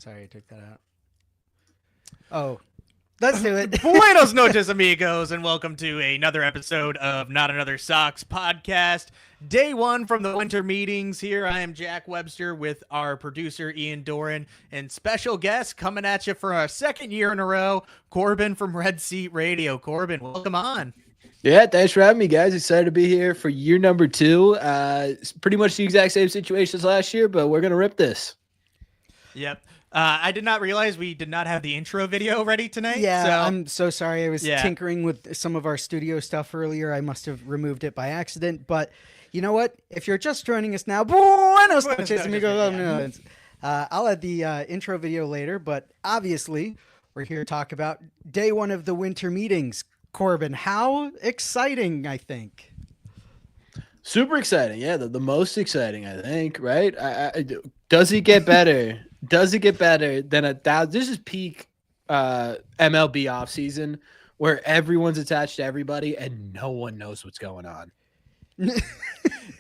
sorry, I took that out. Oh, let's do it. Buenos noches, amigos, and welcome to another episode of Not Another Sox podcast. Day one from the winter meetings. Here I am, Jack Webster, with our producer, Ian Doran, and special guest coming at you for our second year in a row, Corbin from Red Seat Radio. Corbin, welcome on. Yeah, thanks for having me, guys. Excited to be here for year number 2. It's pretty much the exact same situation as last year, but we're going to rip this. Yep. I did not realize we did not have the intro video ready tonight. Yeah, so. I'm so sorry. I was tinkering with some of our studio stuff earlier. I must have removed it by accident. But you know what? If you're just joining us now, buenos noches, amigos. I'll add the intro video later. But obviously, we're here to talk about day one of the winter meetings. Corbin, how exciting, I think. Super exciting. Yeah, the most exciting, I think, right? Does it get better? Does it get better than this is peak MLB offseason where everyone's attached to everybody and no one knows what's going on.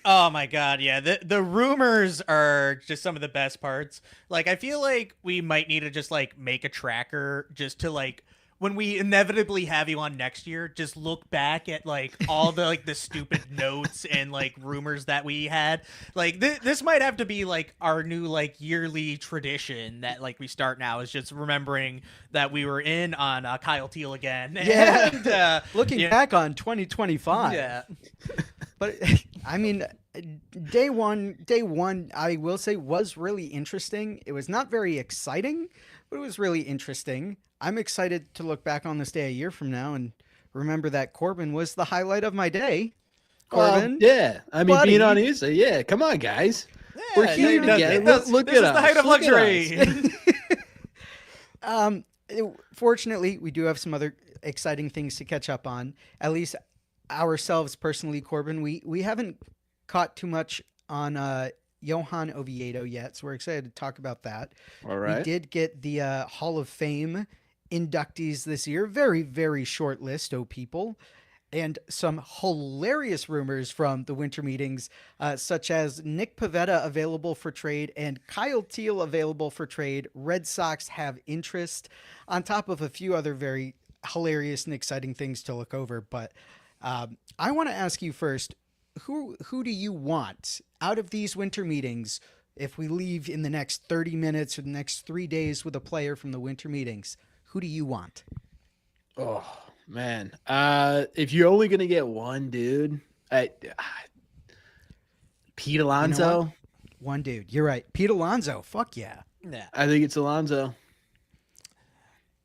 Oh my god, yeah. The rumors are just some of the best parts. Like, I feel like we might need to just like make a tracker just to like when we inevitably have you on next year, just look back at like all the like the stupid notes and like rumors that we had. Like this might have to be like our new like yearly tradition that like we start now, is just remembering that we were in on Kyle Teel again. Yeah, and, looking back on 2025. Yeah, but I mean, day one, I will say, was really interesting. It was not very exciting, but it was really interesting. I'm excited to look back on this day a year from now and remember that Corbin was the highlight of my day. Corbin, yeah, I mean, buddy. being on easy, yeah. Come on, guys, yeah, we're here together. Look this at is us. the height of Look at luxury. Fortunately, we do have some other exciting things to catch up on. At least ourselves personally, Corbin. We haven't caught too much on Johan Oviedo yet, so we're excited to talk about that. All right. We did get the Hall of Fame inductees this year. Very, very short list, people. And some hilarious rumors from the winter meetings, such as Nick Pivetta available for trade and Kyle Teel available for trade. Red Sox have interest, on top of a few other very hilarious and exciting things to look over. But I want to ask you first, who do you want out of these winter meetings? If we leave in the next 30 minutes or the next 3 days with a player from the winter meetings, who do you want? Oh man, if you're only gonna get one dude, Pete Alonso. You know, one dude. You're right, Pete Alonso. Fuck yeah. Yeah, I think it's Alonso.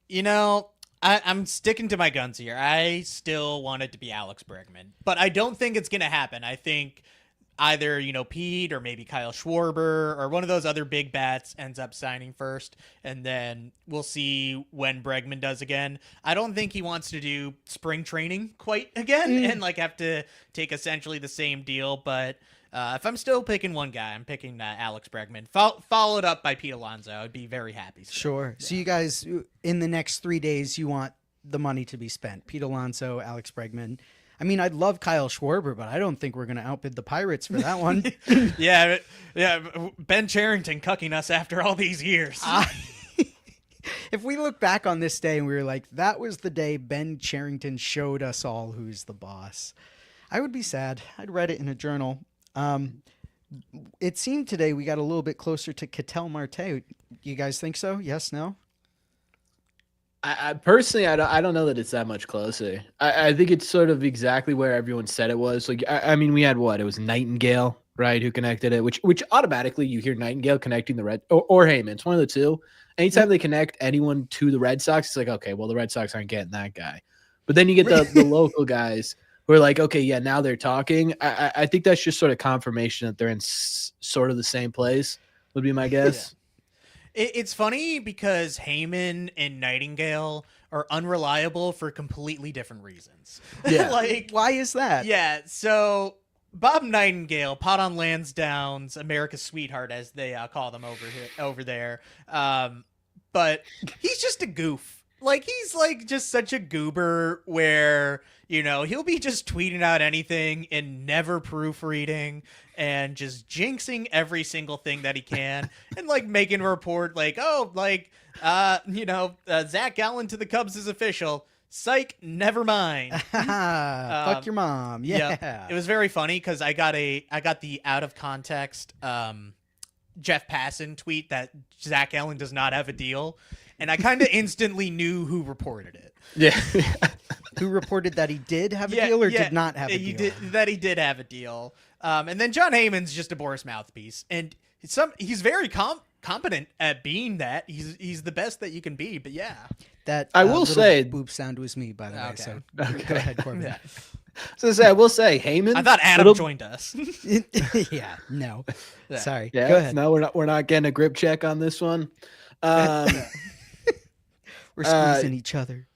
you know, I'm sticking to my guns here. I still want it to be Alex Bregman, but I don't think it's gonna happen. I think either, Pete or maybe Kyle Schwarber or one of those other big bats ends up signing first, and then we'll see when Bregman does again. I don't think he wants to do spring training quite again and like have to take essentially the same deal. But if I'm still picking one guy, I'm picking Alex Bregman, followed up by Pete Alonso. I'd be very happy. Sure. Yeah. So you guys, in the next 3 days, you want the money to be spent. Pete Alonso, Alex Bregman. I mean, I'd love Kyle Schwarber, but I don't think we're going to outbid the Pirates for that one. yeah. Ben Cherington cucking us after all these years. If we look back on this day and we were like, that was the day Ben Cherington showed us all who's the boss, I would be sad. I'd write it in a journal. It seemed today we got a little bit closer to Ketel Marte. You guys think so? Yes, no? I personally, I don't know that it's that much closer. I think it's sort of exactly where everyone said it was. Like, I mean, we had what? It was Nightingale, right, who connected it, which automatically you hear Nightingale connecting the Red or Heyman. It's one of the two. Anytime they connect anyone to the Red Sox, it's like, okay, well, the Red Sox aren't getting that guy. But then you get the local guys who are like, okay, yeah, now they're talking. I think that's just sort of confirmation that they're in sort of the same place, would be my guess. Yeah. It's funny because Heyman and Nightingale are unreliable for completely different reasons. Yeah. Like, why is that? Yeah, so Bob Nightingale, Pot on Lansdowne's America's sweetheart, as they call them over there. But he's just a goof. like he's like just such a goober where he'll be just tweeting out anything and never proofreading and just jinxing every single thing that he can and like making a report like, oh, like Zach Gallen to the Cubs is official. Psych, never mind. Fuck your mom. Yeah. It was very funny because I got the out of context Jeff Passan tweet that Zach Gallen does not have a deal, and I kind of instantly knew who reported it. Yeah. Who reported that he did have a deal or did not have a deal? That he did have a deal. And then John Heyman's just a Boris mouthpiece, and he's very competent at being that. He's the best that you can be. But yeah, that I will little say boop sound was me, by the way. Okay. So Okay. go ahead, Corbin. Yeah. So I will say, Heyman. I thought Adam little- joined us. Yeah, no. Yeah. Sorry. Yeah, Go ahead. no, we're not getting a grip check on this one. We're squeezing each other.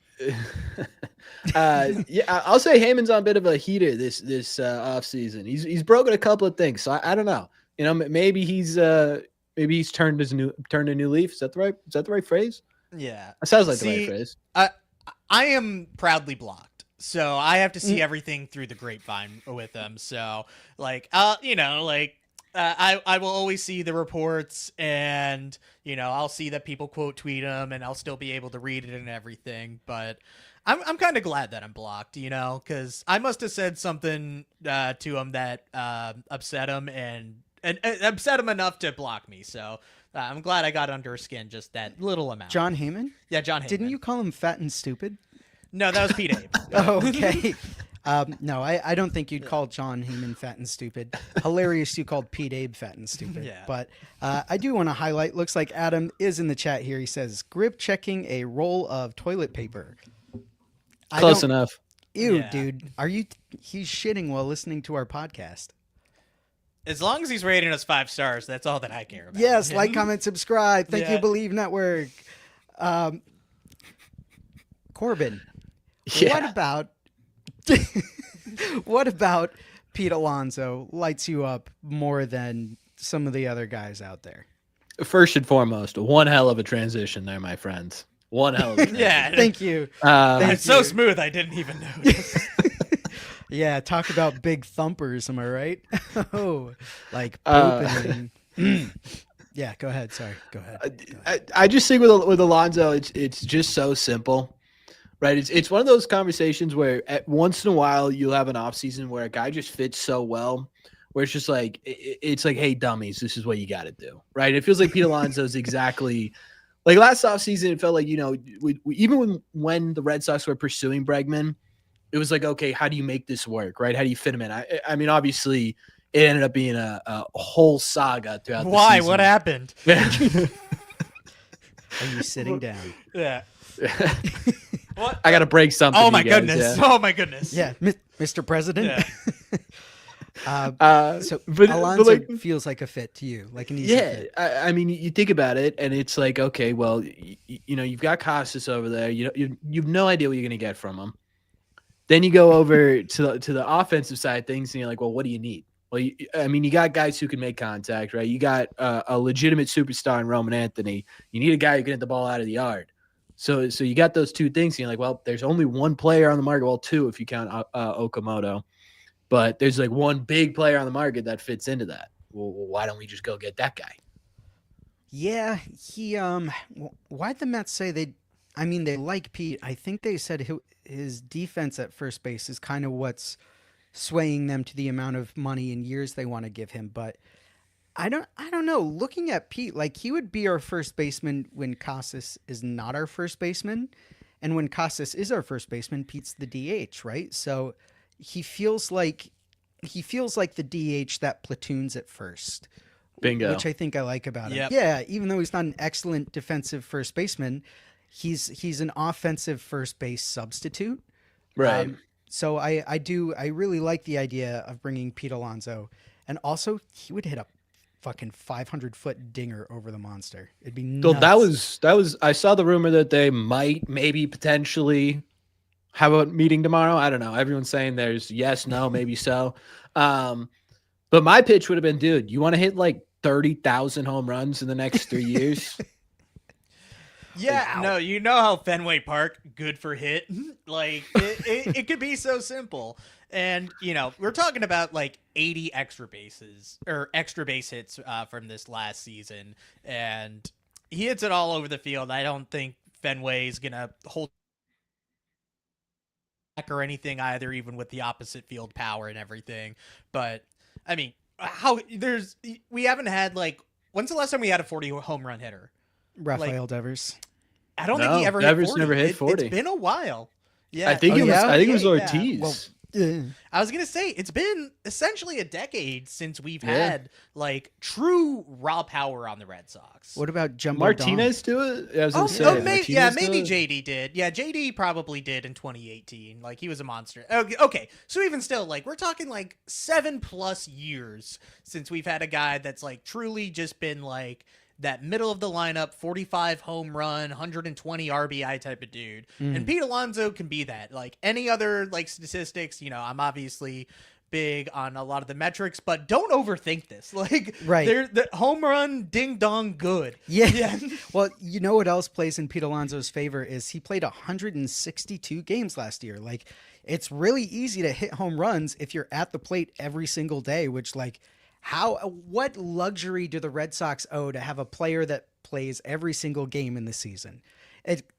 Yeah, I'll say Heyman's on a bit of a heater this off season. He's broken a couple of things, so I don't know. Maybe he's turned a new leaf. Is that the right phrase? Yeah. That sounds like the See, right phrase. I am proudly blocked, so I have to see everything through the grapevine with them. So, like, I will always see the reports, and I'll see that people quote tweet them, and I'll still be able to read it and everything. But I'm kind of glad that I'm blocked, because I must have said something to him that upset him and upset him enough to block me. So. I'm glad I got under his skin just that little amount. John Heyman? Yeah, John Heyman. Didn't you call him fat and stupid? No, that was Pete Abe. Oh, okay. No, I don't think you'd call John Heyman fat and stupid. Hilarious you called Pete Abe fat and stupid. Yeah. But I do want to highlight, looks like Adam is in the chat here. He says, grip checking a roll of toilet paper. Close enough. Ew, Yeah. dude. He's shitting while listening to our podcast. As long as he's rating us 5 stars, that's all that I care about. Yes, like, comment, subscribe. Thank you, Yeah. Believe Network. Corbin, Yeah. what about Pete Alonso lights you up more than some of the other guys out there? First and foremost, one hell of a transition there, my friends. One hell of a transition. Yeah. Thank you. It's so smooth, I didn't even notice. Yeah, talk about big thumpers, am I right? Oh, like pooping. Yeah, go ahead. Sorry, go ahead. I just think with Alonso, it's just so simple, right? It's one of those conversations where once in a while you'll have an off season where a guy just fits so well, where it's just like it's like, hey, dummies, this is what you got to do, right? It feels like Pete Alonso is exactly like last off season. It felt like even when the Red Sox were pursuing Bregman, it was like, okay, how do you make this work, right? How do you fit him in? I mean, obviously, it ended up being a whole saga throughout the Why? season. What happened? Are you sitting down? Yeah. What? I got to break something. Oh my you guys, goodness. yeah. Oh my goodness. Yeah, Mr. President. Yeah. So but Alonso like, feels like a fit to you, like an easy yeah, fit. I mean, you think about it, and it's like, okay, well, you've got Costas over there. You've no idea what you're going to get from him. Then you go over to the offensive side of things, and you're like, well, what do you need? Well, you got guys who can make contact, right? You got a legitimate superstar in Roman Anthony. You need a guy who can hit the ball out of the yard. So you got those two things. And you're like, well, there's only one player on the market. Well, two if you count Okamoto. But there's like one big player on the market that fits into that. Well, why don't we just go get that guy? Yeah, he why'd the Mets say they like Pete? I think they said his defense at first base is kind of what's swaying them to the amount of money and years they want to give him, but I don't know. Looking at Pete, like he would be our first baseman when Casas is not our first baseman, and when Casas is our first baseman, Pete's the DH, right? So he feels like the DH that platoons at first. Bingo. Which I think I like about him. Yep. Yeah, even though he's not an excellent defensive first baseman, he's an offensive first base substitute. Right. So I really like the idea of bringing Pete Alonso, and also he would hit a fucking 500-foot dinger over the monster. It'd be nuts. So that was. I saw the rumor that they might, maybe, potentially have a meeting tomorrow. I don't know. Everyone's saying there's yes, no, maybe so. But my pitch would have been, dude, you want to hit like 30,000 home runs in the next 3 years? Yeah, Wow. no, you know how Fenway Park, good for hit. Like, it could be so simple. And, we're talking about like 80 extra bases or extra base hits from this last season. And he hits it all over the field. I don't think Fenway's going to hold back or anything either, even with the opposite field power and everything. But, I mean, we haven't had like, when's the last time we had a 40 home run hitter? Rafael Devers. I don't think he No, ever Devers hit 40. never hit 40. It's been a while. Yeah, I think Oh, it was. yeah? I think it was Yeah, yeah. Ortiz. Well, I was gonna say it's been essentially a decade since we've Yeah. had like true raw power on the Red Sox. what about Jumbo Martinez do it? I was Oh, gonna say, maybe Martinez do it? JD did. Yeah, JD probably did in 2018. Like he was a monster. Okay, so even still, like we're talking like 7+ years since we've had a guy that's like truly just been like that middle of the lineup, 45 home run, 120 RBI type of dude. And Pete Alonso can be that. Like any other like statistics, I'm obviously big on a lot of the metrics, but don't overthink this. Like Right. they're the home run ding dong good. Yeah. Well, you know what else plays in Pete Alonso's favor is he played 162 games last year. Like it's really easy to hit home runs if you're at the plate every single day, which like what luxury do the Red Sox owe to have a player that plays every single game in the season?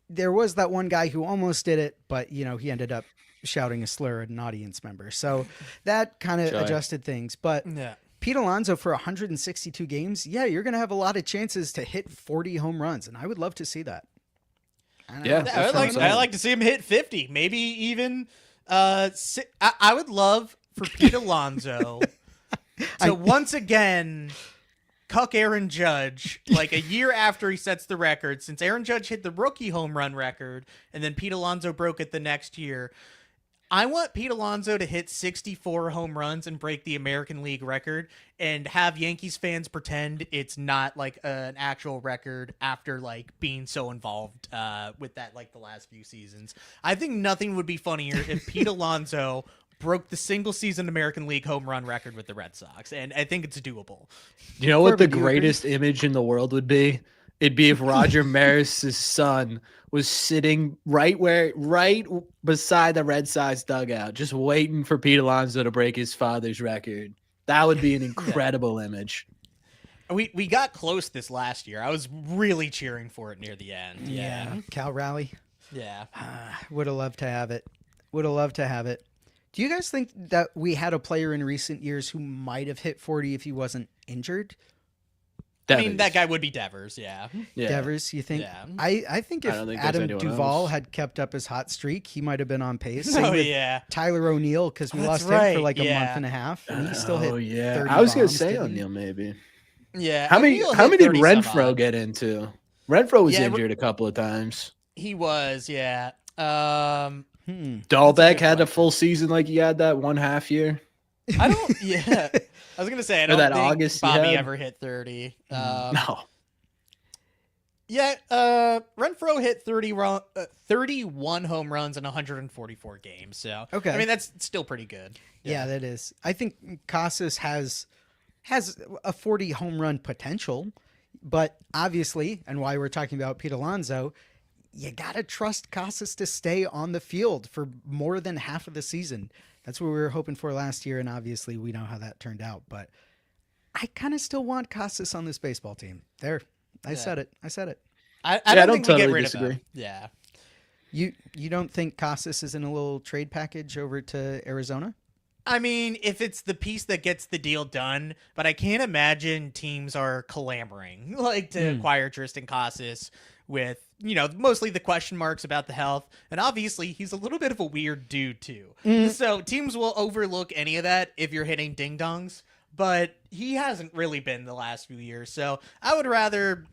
There was that one guy who almost did it, but he ended up shouting a slur at an audience member. So that kind of Sorry. adjusted things. But Yeah. Pete Alonso for 162 games, yeah, you're going to have a lot of chances to hit 40 home runs, and I would love to see that. Yeah, I like to see him hit 50, maybe even. I would love for Pete Alonso to once again cuck Aaron Judge like a year after he sets the record, since Aaron Judge hit the rookie home run record and then Pete Alonso broke it the next year. I want Pete Alonso to hit 64 home runs and break the American League record and have Yankees fans pretend it's not like an actual record after like being so involved with that like the last few seasons. I think nothing would be funnier if Pete Alonso broke the single season American League home run record with the Red Sox, and I think it's doable. You know what the Corbin, do you agree? greatest image in the world would be? It'd be if Roger Maris's son was sitting right beside the Red Sox dugout, just waiting for Pete Alonso to break his father's record. That would be an incredible image. We got close this last year. I was really cheering for it near the end. Yeah. Cal Raleigh. Yeah. Would have loved to have it. Would have loved to have it. Do you guys think that we had a player in recent years who might have hit 40 if he wasn't injured? I mean, Devers. that guy would be Devers, yeah. Yeah. Devers, you think? Yeah. I think if don't think there's Adam anyone Duvall else. had kept up his hot streak, he might have been on pace. Same Oh, with yeah. Tyler O'Neill, because we That's lost him for right, like a yeah. month and a half, and he still hit 30 I was gonna bombs, say didn't he? O'Neill maybe. Yeah. How many O'Neal how hit many did 30 some Renfro odd. get into? Renfro was Yeah, injured a couple of times. He was, yeah. Dahlbeck had a full season like he had that 1/2 year. I don't, yeah. I was going to say, I Or don't that think August he Bobby had. ever hit 30. No. Yeah, Renfro hit 31 home runs in 144 games. So, Okay. I mean, that's still pretty good. Yeah, that is. I think Casas has a 40 home run potential, but obviously, and why we're talking about Pete Alonso, you got to trust Casas to stay on the field for more than half of the season. That's what we were hoping for last year, and obviously we know how that turned out, but I kind of still want Casas on this baseball team. There. I said it. I said it. I I don't don't think we get totally rid disagree. of him. Yeah. You don't think Casas is in a little trade package over to Arizona? I mean, if it's the piece that gets the deal done, but I can't imagine teams are clamoring like to acquire Tristan Casas with, mostly the question marks about the health. And obviously, he's a little bit of a weird dude, too. So teams will overlook any of that if you're hitting ding dongs. But he hasn't really been the last few years. So I would rather,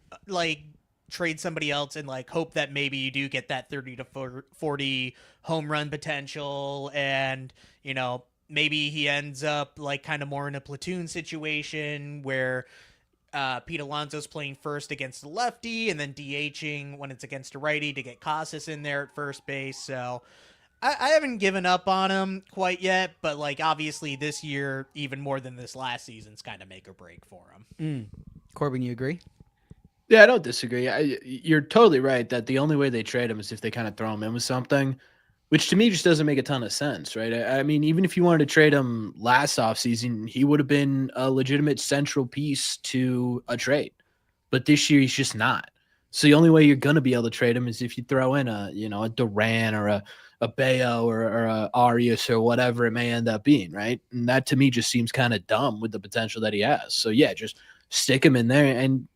trade somebody else and, hope that maybe you do get that 30 to 40 home run potential and, maybe he ends up kind of more in a platoon situation where Pete Alonso's playing first against the lefty and then DHing when it's against a righty to get Casas in there at first base. So I haven't given up on him quite yet, but obviously this year, even more than this last season's kind of make or break for him. Corbin, you agree? Yeah, I don't disagree. You're totally right that the only way they trade him is if they kind of throw him in with something, which to me just doesn't make a ton of sense, right? I mean, even if you wanted to trade him last offseason, he would have been a legitimate central piece to a trade. But this year, he's just not. So the only way you're going to be able to trade him is if you throw in a Duran or a Bayo or a Arias or whatever it may end up being, right? And that to me just seems kind of dumb with the potential that he has. So yeah, just stick him in there and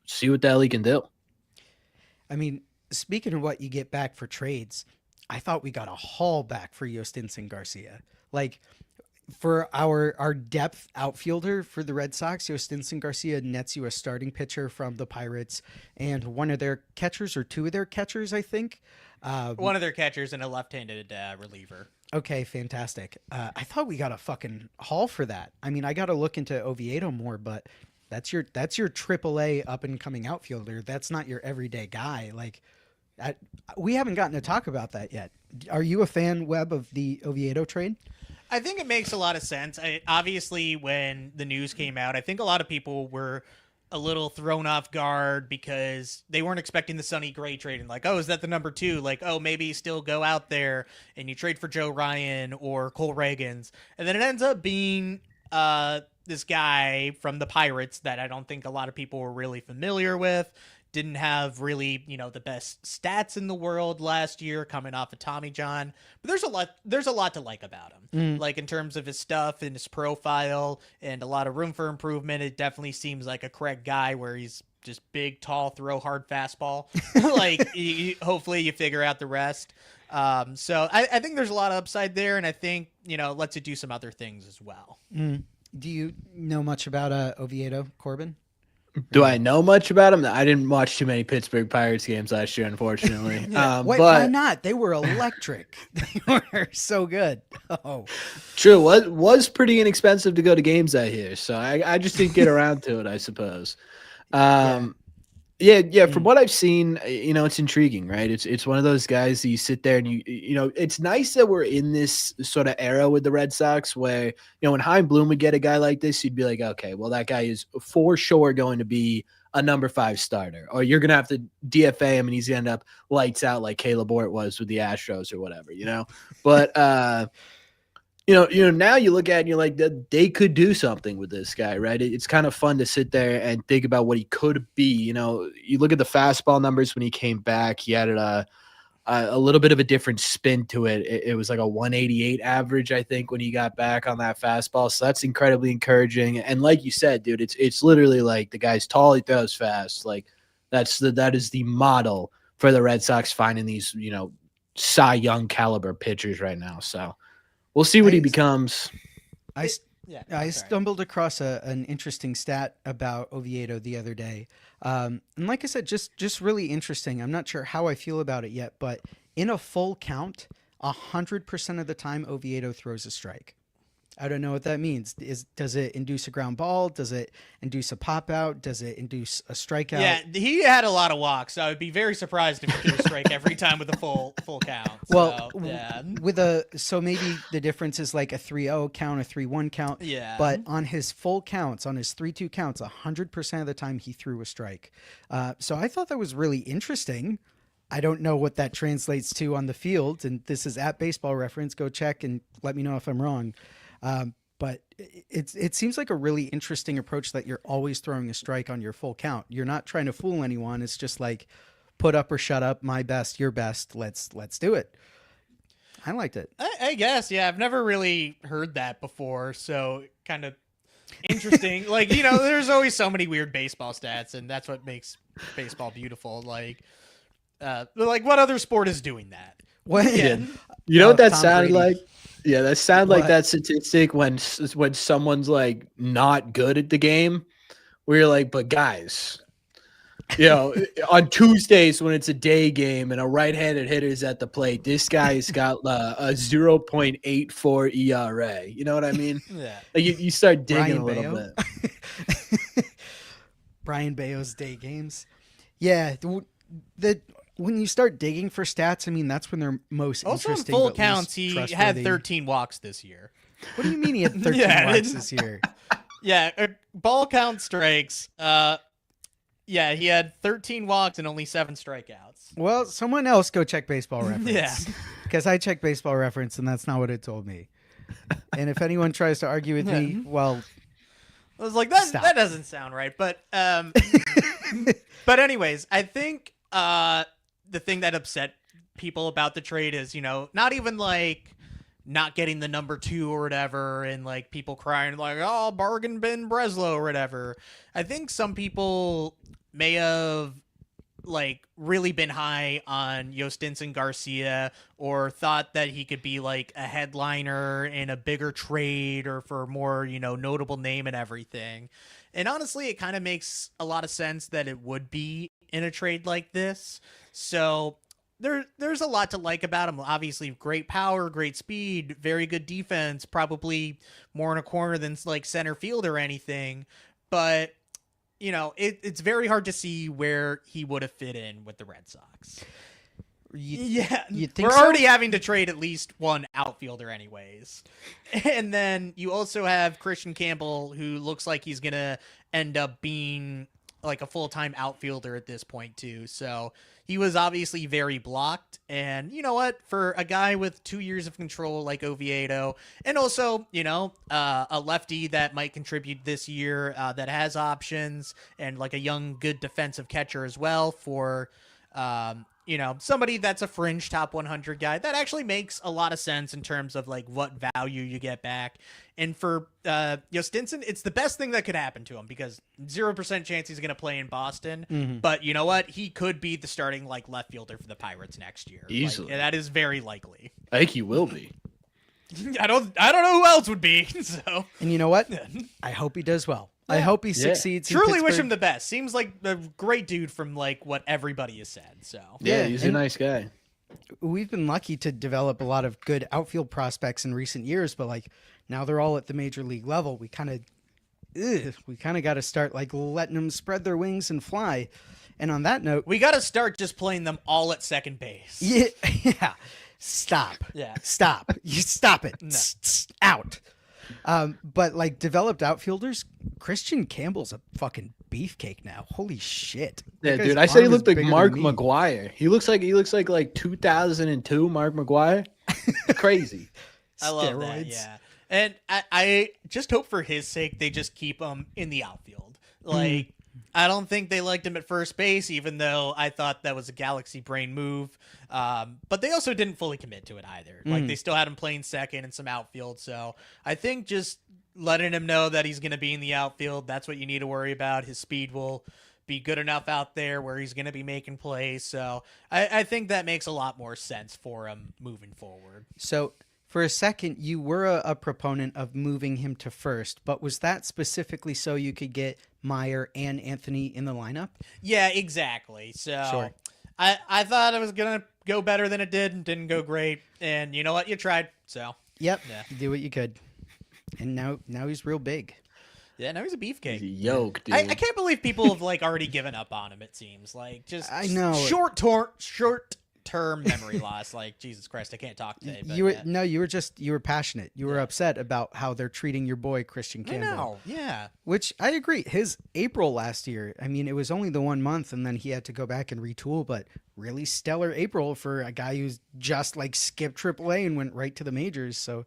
see what the hell he can do. I mean, speaking of what you get back for trades, I thought we got a haul back for Yostinson Garcia. Like for our depth outfielder for the Red Sox, Yostinson Garcia nets you a starting pitcher from the Pirates and one of their catchers or two of their catchers, I think. One of their catchers and a left-handed reliever. Okay, fantastic. I thought we got a fucking haul for that. I mean, I got to look into Oviedo more, but that's your AAA up and coming outfielder. That's not your everyday guy. Like, we haven't gotten to talk about that yet. Are you a fan, Webb, of the Oviedo trade? I think it makes a lot of sense. Obviously, when the news came out, I think a lot of people were a little thrown off guard because they weren't expecting the Sonny Gray trade. And like, oh, is that the number 2? Like, oh, maybe you still go out there and you trade for Joe Ryan or Cole Reagans. And then it ends up being this guy from the Pirates that I don't think a lot of people were really familiar with. Didn't have really, the best stats in the world last year coming off of Tommy John. But there's a lot to like about him. Like in terms of his stuff and his profile and a lot of room for improvement. It definitely seems like a Craig guy where he's just big, tall, throw hard fastball. Like hopefully you figure out the rest. So I think there's a lot of upside there. And I think, lets you do some other things as well. Do you know much about Oviedo, Corbin? Do I know much about him? I didn't watch too many Pittsburgh Pirates games last year, unfortunately. Wait, why not? They were electric. They were so good. Oh, true. Was pretty inexpensive to go to games I hear, so I just didn't get around to it, I suppose. Yeah. From what I've seen, it's intriguing, right? It's one of those guys that you sit there and it's nice that we're in this sort of era with the Red Sox where, when Chaim Bloom would get a guy like this, you'd be like, okay, well, that guy is for sure going to be a number 5 starter, or you're going to have to DFA him and he's going to end up lights out like Caleb Ort was with the Astros or whatever, But, now you look at it and you're like, they could do something with this guy, right? It's kind of fun to sit there and think about what he could be. You look at the fastball numbers when he came back, he added a little bit of a different spin to it. It was like a 188 average, I think, when he got back on that fastball. So that's incredibly encouraging. And like you said, dude, it's literally like the guy's tall, he throws fast. Like that is the model for the Red Sox finding these, Cy Young caliber pitchers right now. So we'll see what he becomes. I stumbled across an interesting stat about Oviedo the other day. And like I said, just really interesting. I'm not sure how I feel about it yet, but in a full count, 100% of the time Oviedo throws a strike. I don't know what that means. Does it induce a ground ball? Does it induce a pop out? Does it induce a strikeout? Yeah, he had a lot of walks, so I would be very surprised if he threw a strike every time with a full count. Well, so, yeah. So maybe the difference is like a 3-0 count, a 3-1 count. Yeah. But on his full counts, on his 3-2 counts, 100% of the time he threw a strike. So I thought that was really interesting. I don't know what that translates to on the field, and this is at Baseball Reference. Go check and let me know if I'm wrong. But it seems like a really interesting approach that you're always throwing a strike on your full count. You're not trying to fool anyone. It's just like put up or shut up, my best, your best. Let's do it. I liked it. I guess, yeah. I've never really heard that before, so kind of interesting. Like, there's always so many weird baseball stats, and that's what makes baseball beautiful. Like what other sport is doing that? What? Yeah. You know what that Tom sounded Brady. like? Yeah, that sounded like What? that statistic when someone's like not good at the game, where you're like, but guys, on Tuesdays when it's a day game and a right-handed hitter's at the plate, this guy's got a 0.84 ERA. You know what I mean? Yeah. Like you start digging Brian a little Bayo? bit. Brian Bayo's day games. Yeah. When you start digging for stats, I mean, that's when they're most Also, in interesting. full but least counts, he had trustworthy. 13 walks this year. What do you mean he had 13 Yeah, walks this year? Yeah, ball count strikes. Yeah, he had 13 walks and only 7 strikeouts. Well, someone else go check Baseball Reference. Yeah. Because I checked Baseball Reference and that's not what it told me. And if anyone tries to argue with me, well, I was like, that Stop. that doesn't sound right. But but anyways, I think the thing that upset people about the trade is, not even like not getting the number 2 or whatever, and like people crying like, oh, bargain bin Breslow or whatever. I think some people may have like really been high on Yostinson Garcia, or thought that he could be like a headliner in a bigger trade or for a more, notable name and everything. And honestly, it kind of makes a lot of sense that it would be in a trade like this. So there's a lot to like about him. Obviously, great power, great speed, very good defense, probably more in a corner than like center field or anything. But it's very hard to see where he would have fit in with the Red Sox. you think We're so? already having to trade at least one outfielder anyways. And then you also have Christian Campbell, who looks like he's going to end up being like a full-time outfielder at this point too. So he was obviously very blocked. And you know what? For a guy with 2 years of control like Oviedo, and also, a lefty that might contribute this year, that has options, and like a young, good defensive catcher as well for, somebody that's a fringe top 100 guy, that actually makes a lot of sense in terms of like what value you get back. And for Yostinson, it's the best thing that could happen to him, because 0% chance he's going to play in Boston. Mm-hmm. But you know what? He could be the starting like left fielder for the Pirates next year. Easily. Like, that is very likely. I think he will be. I don't know who else would be. So And you know what? I hope he does well. I hope he succeeds. in truly wish Pittsburgh. him the best. Seems like a great dude from like what everybody has said. So Yeah, he's a and nice guy. We've been lucky to develop a lot of good outfield prospects in recent years, but like now they're all at the major league level. We kind of got to start like letting them spread their wings and fly. And on that note, we got to start just playing them all at second base. yeah, stop. Yeah. Stop. You stop it. No. Out. But like developed outfielders, Christian Campbell's a fucking beefcake now. Holy shit. Yeah, That guy's dude. I said he arm is looked like bigger than Mark me. McGuire. He looks like 2002 Mark McGuire. Crazy. I love that. Steroids. Yeah. And I just hope for his sake they just keep him in the outfield. Like, I don't think they liked him at first base, even though I thought that was a galaxy brain move. But they also didn't fully commit to it either. Like, they still had him playing second and some outfield. So I think just letting him know that he's going to be in the outfield, that's what you need to worry about. His speed will be good enough out there where he's going to be making plays. So I think that makes a lot more sense for him moving forward. So for a second, you were a proponent of moving him to first, but was that specifically so you could get Meyer and Anthony in the lineup? Yeah, exactly. So Sure. I thought it was going to go better than it did, and didn't go great. And you know what? You tried. So Yep. Yeah. You do what you could. And now he's real big. yeah, now he's a beefcake. He's a yoke, dude. I can't believe people have like already given up on him. It seems like just I know. short term memory loss. Like, Jesus Christ, I can't talk today. But You were yeah. you were passionate. You were upset about how they're treating your boy Christian I Campbell. know. Yeah. Which I agree. His April last year, I mean, it was only the 1 month and then he had to go back and retool, but really stellar April for a guy who's just like skipped AAA and went right to the majors. So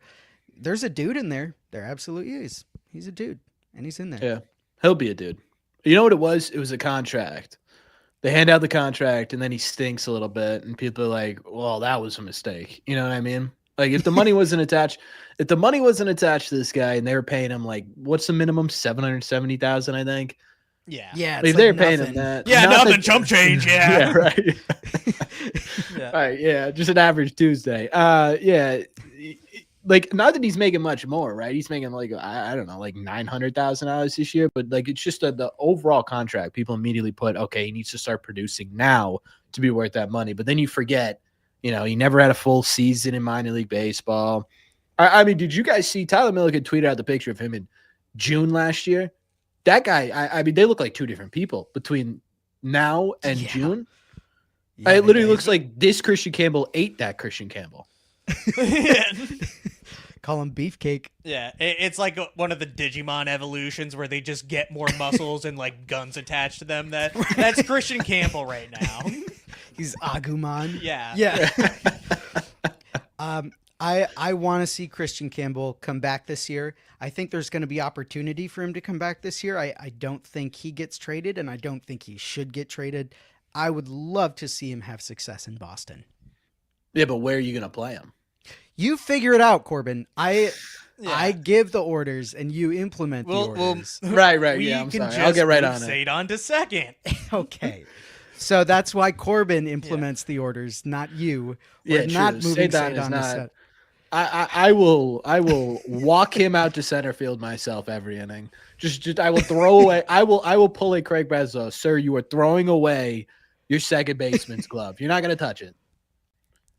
there's a dude in there. There absolutely is. He's a dude and he's in there. Yeah, he'll be a dude. You know what it was? It was a contract. They hand out the contract, and then he stinks a little bit, and people are like, "Well, that was a mistake." You know what I mean? Like, if the money wasn't attached, to this guy, and they were paying him like, what's the minimum? 770,000, I think. Yeah. Yeah. Like, It's they're like paying nothing. him that. Yeah, Not nothing. that- Chump change. Yeah, Yeah. right. Yeah. Right, yeah, just an average Tuesday. Yeah, like not that he's making much more, right? He's making like I don't know, like $900,000 this year, but like it's just the overall contract. People immediately put, okay, he needs to start producing now to be worth that money. But then you forget, he never had a full season in minor league baseball. I mean, did you guys see Tyler Milliken tweeted out the picture of him in June last year? That guy, I mean, they look like two different people between now and Yeah. June. Yeah, It literally they- looks like this Christian Campbell ate that Christian Campbell. Call him Beefcake. Yeah, it's like one of the Digimon evolutions where they just get more muscles and like guns attached to them. That's Christian Campbell right now. He's Agumon. Yeah. Yeah. I want to see Christian Campbell come back this year. I think there's going to be opportunity for him to come back this year. I don't think he gets traded, and I don't think he should get traded. I would love to see him have success in Boston. Yeah, but where are you going to play him? You figure it out, Corbin. I Yeah. give the orders, and you implement the orders. Right. We Yeah, I'm can sorry. just I'll get right move on it. Sadon to second. Okay. So that's why Corbin implements the orders, not you. Yeah, We're not true. moving Sadon is Sadon to not- set. I will walk him out to center field myself every inning. Just I will throw away. I will pull a Craig Breslow. Sir, you are throwing away your second baseman's glove. You're not going to touch it.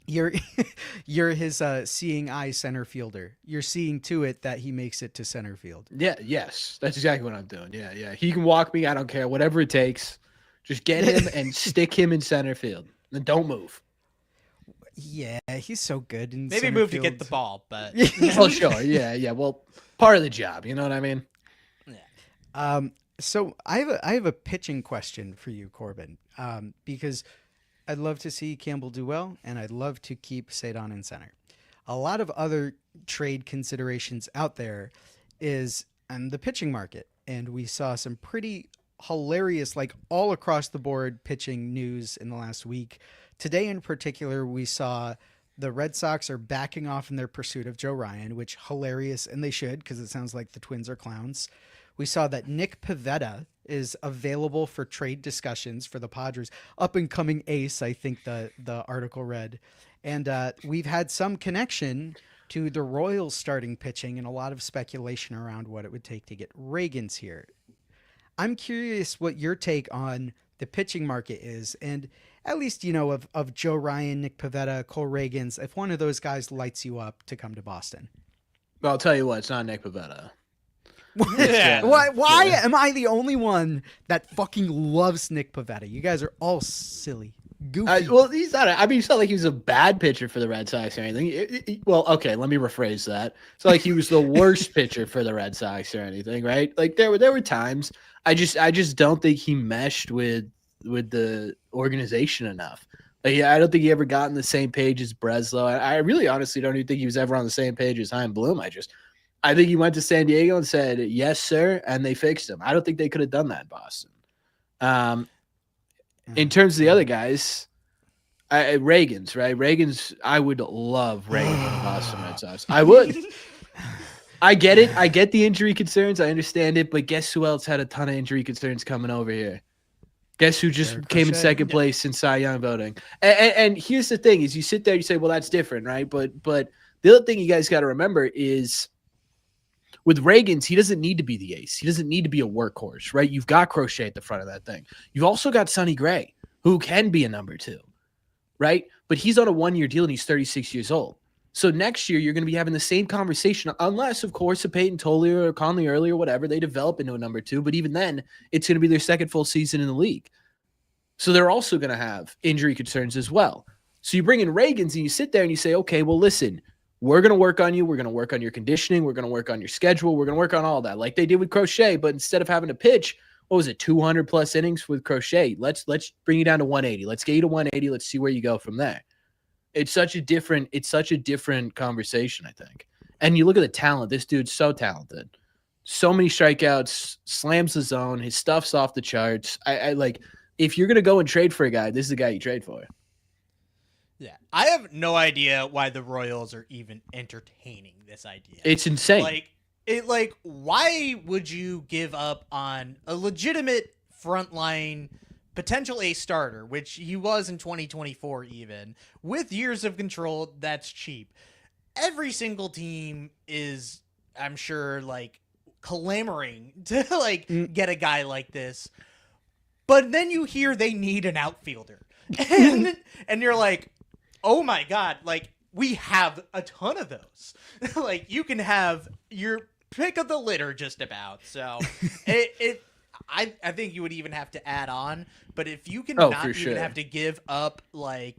You're his seeing eye center fielder. You're seeing to it that he makes it to center field. Yeah, yes. That's exactly what I'm doing. Yeah. He can walk me. I don't care. Whatever it takes. Just get him and stick him in center field. And don't move. Yeah, he's so good in Maybe center move field. to get the ball, but Well, sure. Yeah. Well, part of the job. You know what I mean? So I have a pitching question for you, Corbin, because I'd love to see Campbell do well, and I'd love to keep Sadon in center. A lot of other trade considerations out there is the pitching market, and we saw some pretty hilarious, like all across the board pitching news in the last week. Today in particular, we saw the Red Sox are backing off in their pursuit of Joe Ryan, which hilarious, and they should, because it sounds like the Twins are clowns. We saw that Nick Pivetta is available for trade discussions for the Padres. Up and coming ace, I think the article read. And we've had some connection to the Royals starting pitching and a lot of speculation around what it would take to get Reagans here. I'm curious what your take on the pitching market is, and at least, of Joe Ryan, Nick Pivetta, Cole Reagans, if one of those guys lights you up to come to Boston. Well, I'll tell you what. It's not Nick Pivetta. Yeah. Why am I the only one that fucking loves Nick Pivetta? You guys are all silly. Goofy. Well, he's not. I mean, it's not like he was a bad pitcher for the Red Sox or anything. Well, okay, let me rephrase that. It's not like he was the worst pitcher for the Red Sox or anything, right? Like there were times. I just don't think he meshed with the organization enough. Like, I don't think he ever got on the same page as Breslow. I really honestly don't even think he was ever on the same page as Chaim Bloom. I think he went to San Diego and said, yes, sir, and they fixed him. I don't think they could have done that in Boston. In terms of the other guys, Reagans, right? Reagans, I would love Reagan in the Boston Red Sox. I would. I get it. I get the injury concerns. I understand it. But guess who else had a ton of injury concerns coming over here? Guess who just Derek came in Crochet. second place in Cy Young voting? And here's the thing: is you sit there, you say, "Well, that's different, right?" But the other thing you guys got to remember is, with Reagans, he doesn't need to be the ace. He doesn't need to be a workhorse, right? You've got Crochet at the front of that thing. You've also got Sonny Gray, who can be a number two, right? But he's on a 1-year deal and he's 36 years old. So next year, you're going to be having the same conversation, unless, of course, a Peyton Tollier or Conley Early or whatever, they develop into a number two. But even then, it's going to be their second full season in the league. So they're also going to have injury concerns as well. So you bring in Reagans and you sit there and you say, okay, well, listen, we're going to work on you. We're going to work on your conditioning. We're going to work on your schedule. We're going to work on all that, like they did with Crochet. But instead of having to pitch, what was it, 200 plus innings with Crochet? Let's bring you down to 180. Let's get you to 180. Let's see where you go from there. It's such a different conversation, I think. And you look at the talent. This dude's so talented. So many strikeouts, slams the zone. His stuff's off the charts. I like, if you're going to go and trade for a guy, this is the guy you trade for. Yeah, I have no idea why the Royals are even entertaining this idea. It's insane. Like why would you give up on a legitimate frontline potential ace starter, which he was in 2024 even, with years of control? That's cheap. Every single team is, I'm sure, like clamoring to get a guy like this. But then you hear they need an outfielder. And you're like, oh my God, like we have a ton of those. Like you can have your pick of the litter just about. So I think you would even have to add on, but if you can not even have to give up, like,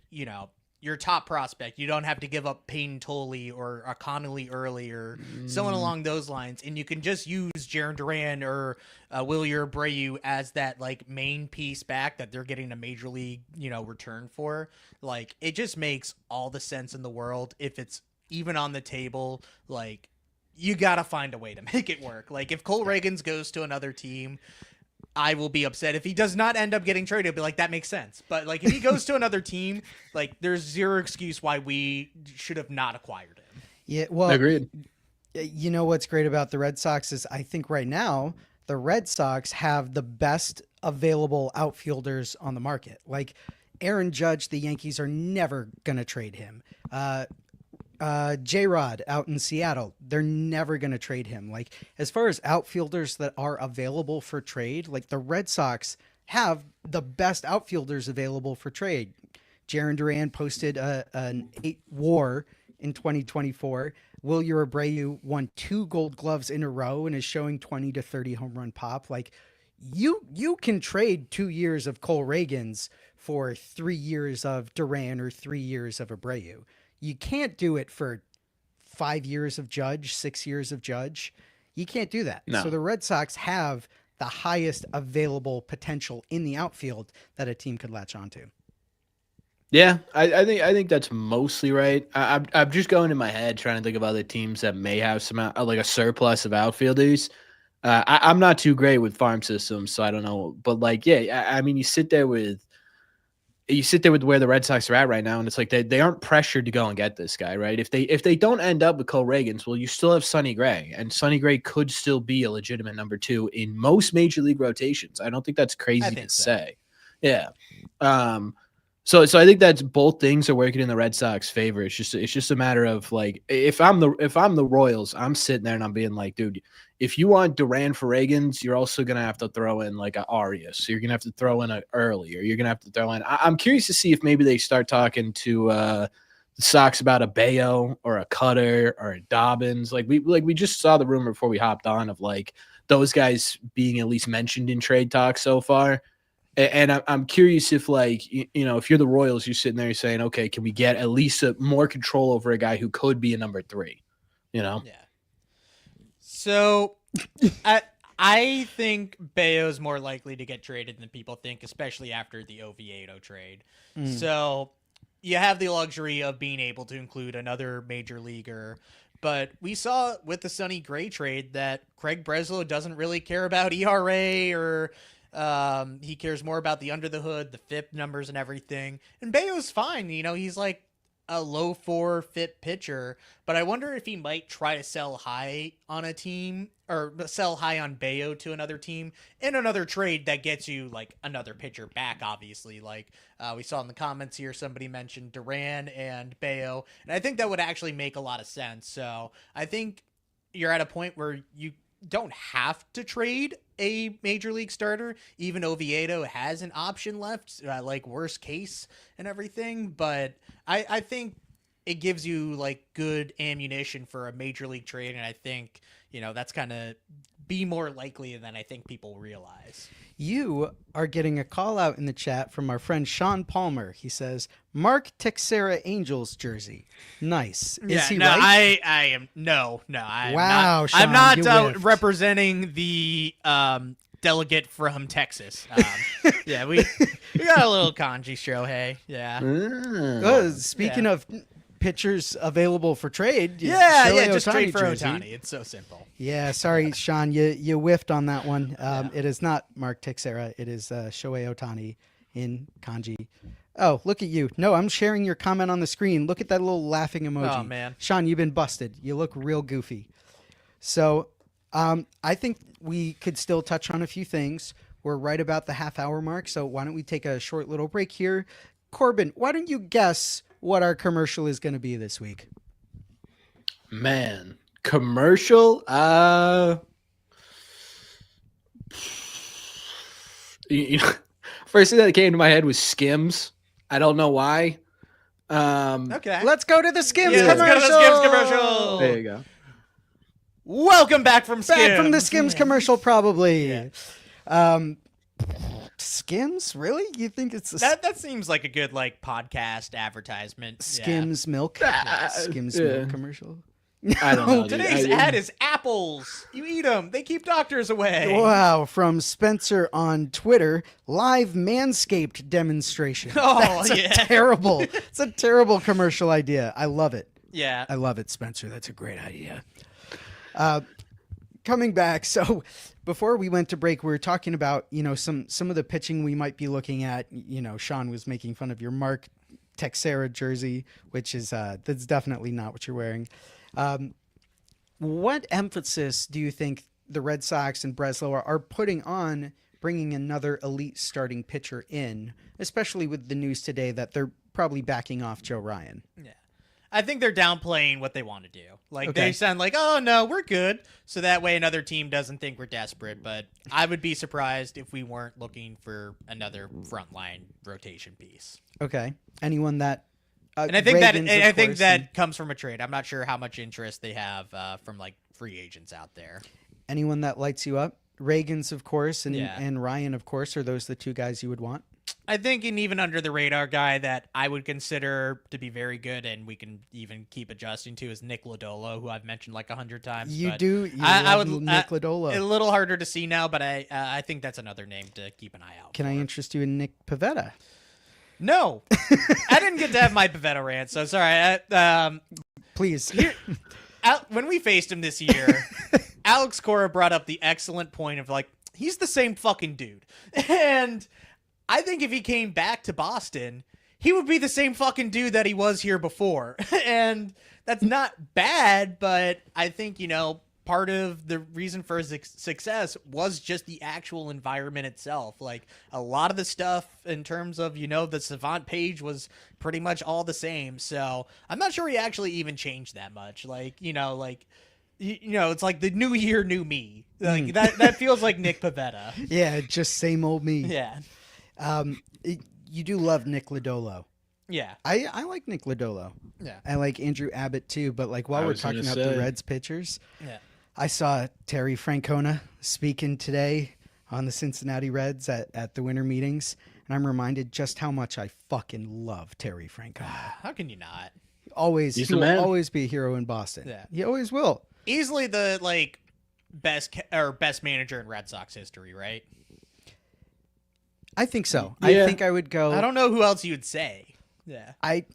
your top prospect. You don't have to give up Payne Tolley or a Connolly early or someone along those lines, and you can just use Jaron Duran or Wilyer Abreu as that like main piece back that they're getting a major league return for. Like, it just makes all the sense in the world if it's even on the table. Like, you gotta find a way to make it work. Like, if Cole Reagans goes to another team, I will be upset. If he does not end up getting traded, I'll be like, that makes sense. But like, if he goes to another team, like, there's zero excuse why we should have not acquired him. Yeah, well, Agreed. You know what's great about the Red Sox is I think right now the Red Sox have the best available outfielders on the market. Like Aaron Judge, the Yankees are never going to trade him. J-Rod out in Seattle, they're never going to trade him. Like, as far as outfielders that are available for trade, like the Red Sox have the best outfielders available for trade. Jaron Duran posted an 8 WAR in 2024. Wilyer Abreu won 2 Gold Gloves in a row and is showing 20 to 30 home run pop. Like, you can trade 2 years of Cole Reagans for 3 years of Duran or 3 years of Abreu. You can't do it for 5 years of Judge, 6 years of Judge. You can't do that. No. So the Red Sox have the highest available potential in the outfield that a team could latch onto. Yeah, I think that's mostly right. I'm just going in my head trying to think of other teams that may have some like a surplus of outfielders. I'm not too great with farm systems, so I don't know. But like, yeah, I mean, you sit there with where the Red Sox are at right now, and it's like they aren't pressured to go and get this guy, right? If they don't end up with Cole Reagans, well, you still have Sonny Gray, and Sonny Gray could still be a legitimate number 2 in most major league rotations. I don't think that's crazy to say. Yeah. So I think that's both things are working in the Red Sox favor. It's just a matter of like, if I'm the Royals, I'm sitting there and I'm being like, dude, if you want Duran for Reagans, you're also gonna have to throw in like a Arias. So you're gonna have to throw in a Early, or you're gonna have to throw in. I'm curious to see if maybe they start talking to the Sox about a Bayo or a Cutter or a Dobbins. Like we just saw the rumor before we hopped on of like those guys being at least mentioned in trade talks so far. And I'm curious if, like, if you're the Royals, you're sitting there saying, okay, can we get at least more control over a guy who could be a number 3? Yeah. So I think Bayo's more likely to get traded than people think, especially after the Oviedo trade. So you have the luxury of being able to include another major leaguer. But we saw with the Sonny Gray trade that Craig Breslow doesn't really care about ERA or he cares more about the under the hood, the FIP numbers and everything. And Bayo's fine. He's like a low 4 FIP pitcher, but I wonder if he might try to sell high on a team or sell high on Bayo to another team in another trade that gets you like another pitcher back, obviously. Like we saw in the comments here, somebody mentioned Duran and Bayo, and I think that would actually make a lot of sense. So I think you're at a point where you don't have to trade a major league starter. Even Oviedo has an option left, like worst case and everything. But I think it gives you like good ammunition for a major league trade. And I think, that's kind of be more likely than I think people realize. You are getting a call out in the chat from our friend Sean Palmer. He says, Mark Teixeira Angels jersey. Nice. Is he right? I am. No, I'm wow, not. Sean, I'm not you whiffed. representing the delegate from Texas. Yeah, we got a little kanji Shohei. Yeah. Speaking of pitchers available for trade. Yeah, just Ohtani trade for jersey. Ohtani. It's so simple. Yeah, sorry, Sean, you whiffed on that one. It is not Mark Teixeira. It is Shohei Ohtani in kanji. Oh, look at you. No, I'm sharing your comment on the screen. Look at that little laughing emoji. Oh, man. Sean, you've been busted. You look real goofy. So I think we could still touch on a few things. We're right about the half-hour mark, so why don't we take a short little break here. Corbin, why don't you guess what our commercial is going to be this week? Man, commercial? First thing that came to my head was Skims. I don't know why. Okay. Let's go to the Skims Yeah, let's commercial. go to the Skims commercial. There you go. Welcome back from Skims. Back from the Skims commercial, probably. Yeah. Skims? Really? You think it's a That seems like a good like podcast advertisement. Skims milk? Skims yeah. milk commercial? I don't know. Yeah. dude. Today's I- ad is apples. You eat them. They keep doctors away. Wow, from Spencer on Twitter, live Manscaped demonstration. Oh, That's yeah. terrible. It's a terrible commercial idea. I love it. Yeah. I love it, Spencer. That's a great idea. Coming back, so before we went to break, we were talking about, some of the pitching we might be looking at. Sean was making fun of your Mark Texera jersey, which is that's definitely not what you're wearing. What emphasis do you think the Red Sox and Breslow are putting on bringing another elite starting pitcher in, especially with the news today that they're probably backing off Joe Ryan? Yeah. I think they're downplaying what they want to do. Like, Okay. they sound like, oh, no, we're good. So that way another team doesn't think we're desperate. But I would be surprised if we weren't looking for another frontline rotation piece. Okay. Anyone that... And I think Reagan's, of I think course, that and comes from a trade. I'm not sure how much interest they have from, like, free agents out there. anyone that lights you up? Reagan's, of course, and Yeah. and Ryan, of course. Are those the two guys you would want? I think an even under the radar guy that I would consider to be very good and we can even keep adjusting to is Nick Lodolo, who I've mentioned like 100 times. You but do. You I love would- Nick A Lodolo. little harder to see now, but I think that's another name to keep an eye out Can for. I interest you in Nick Pavetta? No. I didn't get to have my Pavetta rant, so sorry. Please. When we faced him this year, Alex Cora brought up the excellent point of like, he's the same fucking dude. And I think if he came back to Boston, he would be the same fucking dude that he was here before. And that's not bad, but I think, part of the reason for his success was just the actual environment itself. Like a lot of the stuff in terms of, the Savant page was pretty much all the same. So I'm not sure he actually even changed that much. Like, it's like the new year, new me. Like that feels like Nick Pavetta. Yeah, just same old me. Yeah. You do love Nick Lodolo. Yeah. I like Nick Lodolo. Yeah. I like Andrew Abbott too, but like while I we're was talking gonna about the say. Reds pitchers, Yeah. I saw Terry Francona speaking today on the Cincinnati Reds at the winter meetings, and I'm reminded just how much I fucking love Terry Francona. How can you not? Always, He's he the will man. always be a hero in Boston. Yeah. He always will. Easily the best manager in Red Sox history, right? I think so. Yeah. I think I would go. I don't know who else you would say. Yeah. I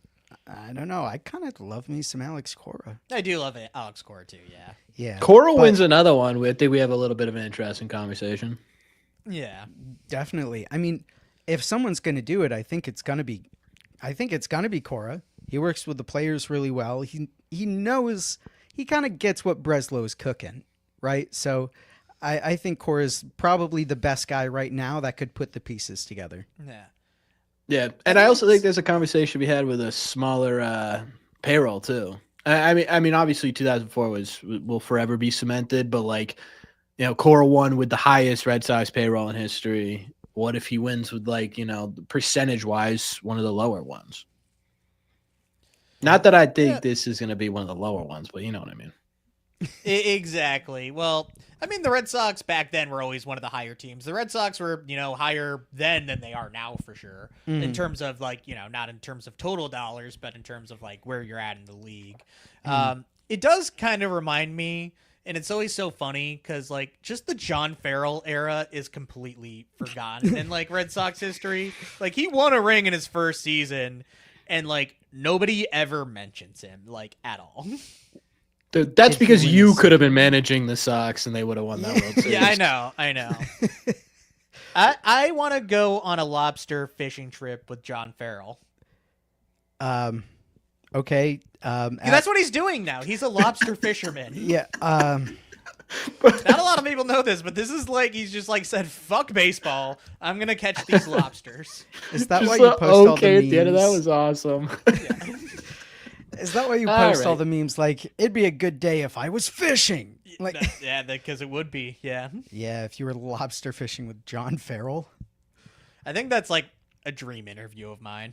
don't know. I kind of love me some Alex Cora. I do love it. Alex Cora too, yeah. Yeah. Cora but wins another one. I think we have a little bit of an interesting conversation. Yeah. Definitely. I mean, if someone's going to do it, I think it's going to be Cora. He works with the players really well. He knows, he kind of gets what Breslow's cooking, right? So I think Cora's probably the best guy right now that could put the pieces together. Yeah. Yeah, and I also think there's a conversation we had with a smaller payroll too. I mean, obviously 2004 will forever be cemented, but Cora won with the highest Red Sox payroll in history. What if he wins with percentage wise one of the lower ones? Not that I think this is going to be one of the lower ones, but you know what I mean. Exactly. Well, I mean, the Red Sox back then were always one of the higher teams. The Red Sox were, higher then than they are now for sure. In terms of not in terms of total dollars, but in terms of where you're at in the league. It does kind of remind me, and it's always so funny because just the John Farrell era is completely forgotten in Red Sox history. He won a ring in his first season, and nobody ever mentions him at all. Dude, that's If he because you wins. could have been managing the Sox and they would have won that World Series. Yeah, I know. I want to go on a lobster fishing trip with John Farrell. Okay. That's what he's doing now. He's a lobster fisherman. yeah. Not a lot of people know this, but this is he's just said, fuck baseball. I'm going to catch these lobsters. Is that Just why you the post all the okay memes? at the end of that was awesome. Is that why you All post all right. the memes it'd be a good day if I was fishing? Yeah, because it would be. Yeah. Yeah, if you were lobster fishing with John Farrell. I think that's a dream interview of mine.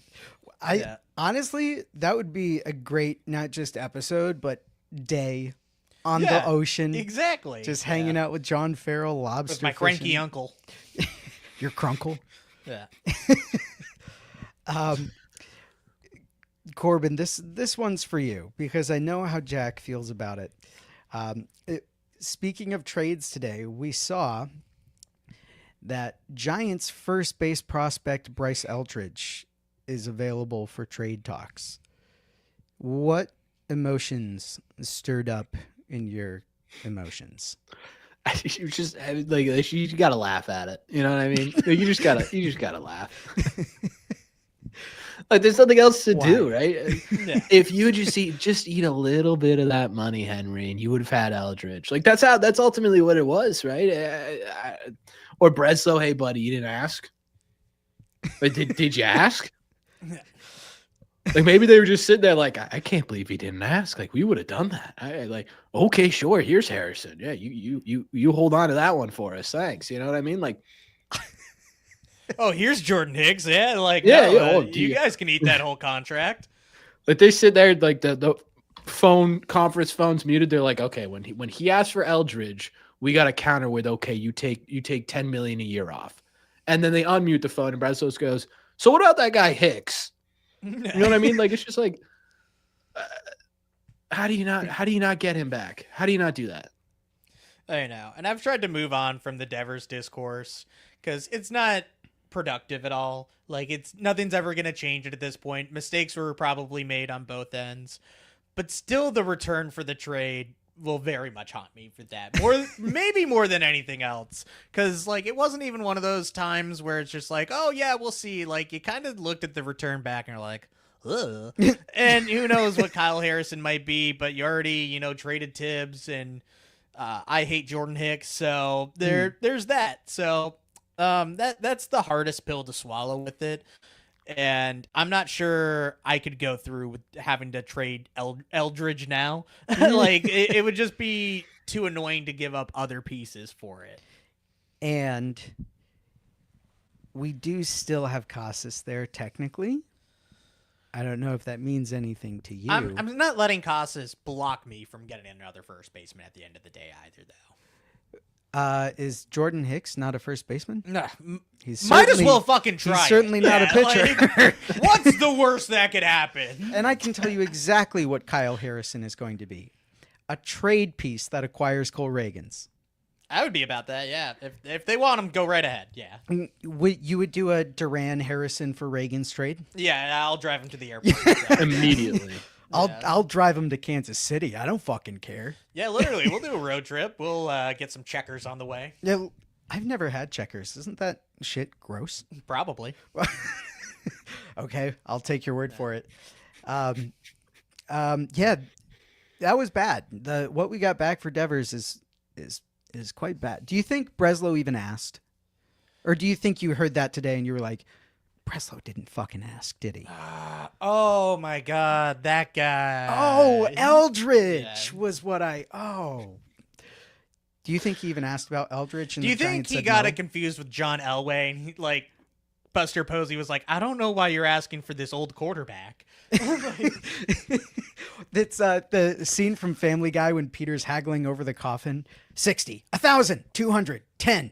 Yeah. Honestly, that would be a great not just episode, but day on Yeah, the ocean, Exactly. just hanging out with John Farrell, lobster with my cranky fishing. uncle. Your crunkle. Yeah. Um, Corbin, this one's for you because I know how Jack feels about it. Speaking of trades today, we saw that Giants' first base prospect Bryce Eldridge is available for trade talks. What emotions stirred up in your emotions? You just like you gotta laugh at it. You know what I mean? Like, you just gotta laugh. Like there's nothing else to do, right? Yeah. If you just eat a little bit of that money, Henry, and you would have had Eldridge. Like that's ultimately what it was, right? Or Breslow, hey buddy, you didn't ask. Like, did you ask? Like maybe they were just sitting there like, I can't believe he didn't ask. Like we would have done that. I like, okay, sure. Here's Harrison. Yeah, you hold on to that one for us. Thanks. You know what I mean? Like, Oh, here's Jordan Hicks. Yeah, like Yeah, no, yeah, oh, you guys can eat that whole contract. like they sit there like the phone conference phone's muted. They're like, okay, when he asked for Eldridge, we got to counter with, okay, you take $10 million a year off, and then they unmute the phone and Breslos goes, so what about that guy Hicks? You know what I mean? Like it's just like, how do you not get him back? How do you not do that? I know. And I've tried to move on from the Devers discourse because it's not productive at all. Like nothing's ever going to change it at this point. Mistakes were probably made on both ends, but still the return for the trade will very much haunt me for that. Maybe more than anything else. Cause like, it wasn't even one of those times where it's just like, oh yeah, we'll see. Like you kind of looked at the return back and you're like, ugh. And who knows what Kyle Harrison might be, but you already, traded Tibbs and, I hate Jordan Hicks. So there's that. So, that's the hardest pill to swallow with it. And I'm not sure I could go through with having to trade Eldridge now. Like it would just be too annoying to give up other pieces for it. And we do still have Casas there technically. I don't know if that means anything to you. I'm not letting Casas block me from getting another first baseman at the end of the day either, though. Is Jordan Hicks not a first baseman? No, He's might as certainly- well fucking try. He's certainly not a pitcher. Like, what's the worst that could happen? And I can tell you exactly what Kyle Harrison is going to be. A trade piece that acquires Cole Reagans. I would be about that, yeah. If they want him, go right ahead, yeah. You would do a Duran Harrison for Reagans trade? Yeah, I'll drive him to the airport. Immediately. I'll drive him to Kansas City. I don't fucking care. Yeah, literally, we'll do a road trip. We'll get some checkers on the way. Yeah, I've never had checkers. Isn't that shit gross? Probably. Okay, I'll take your word for it. Yeah, that was bad. What we got back for Devers is quite bad. Do you think Breslow even asked, or do you think you heard that today and you were like, Breslow didn't fucking ask, did he? Oh my God, that guy. Oh, Eldridge Yeah. was what I. Oh. Do you think he even asked about Eldridge? And Do you the think Giants he said got no? it confused with John Elway? And like Buster Posey was like, I don't know why you're asking for this old quarterback. It's the scene from Family Guy when Peter's haggling over the coffin. 60, 1,000, 200, 10.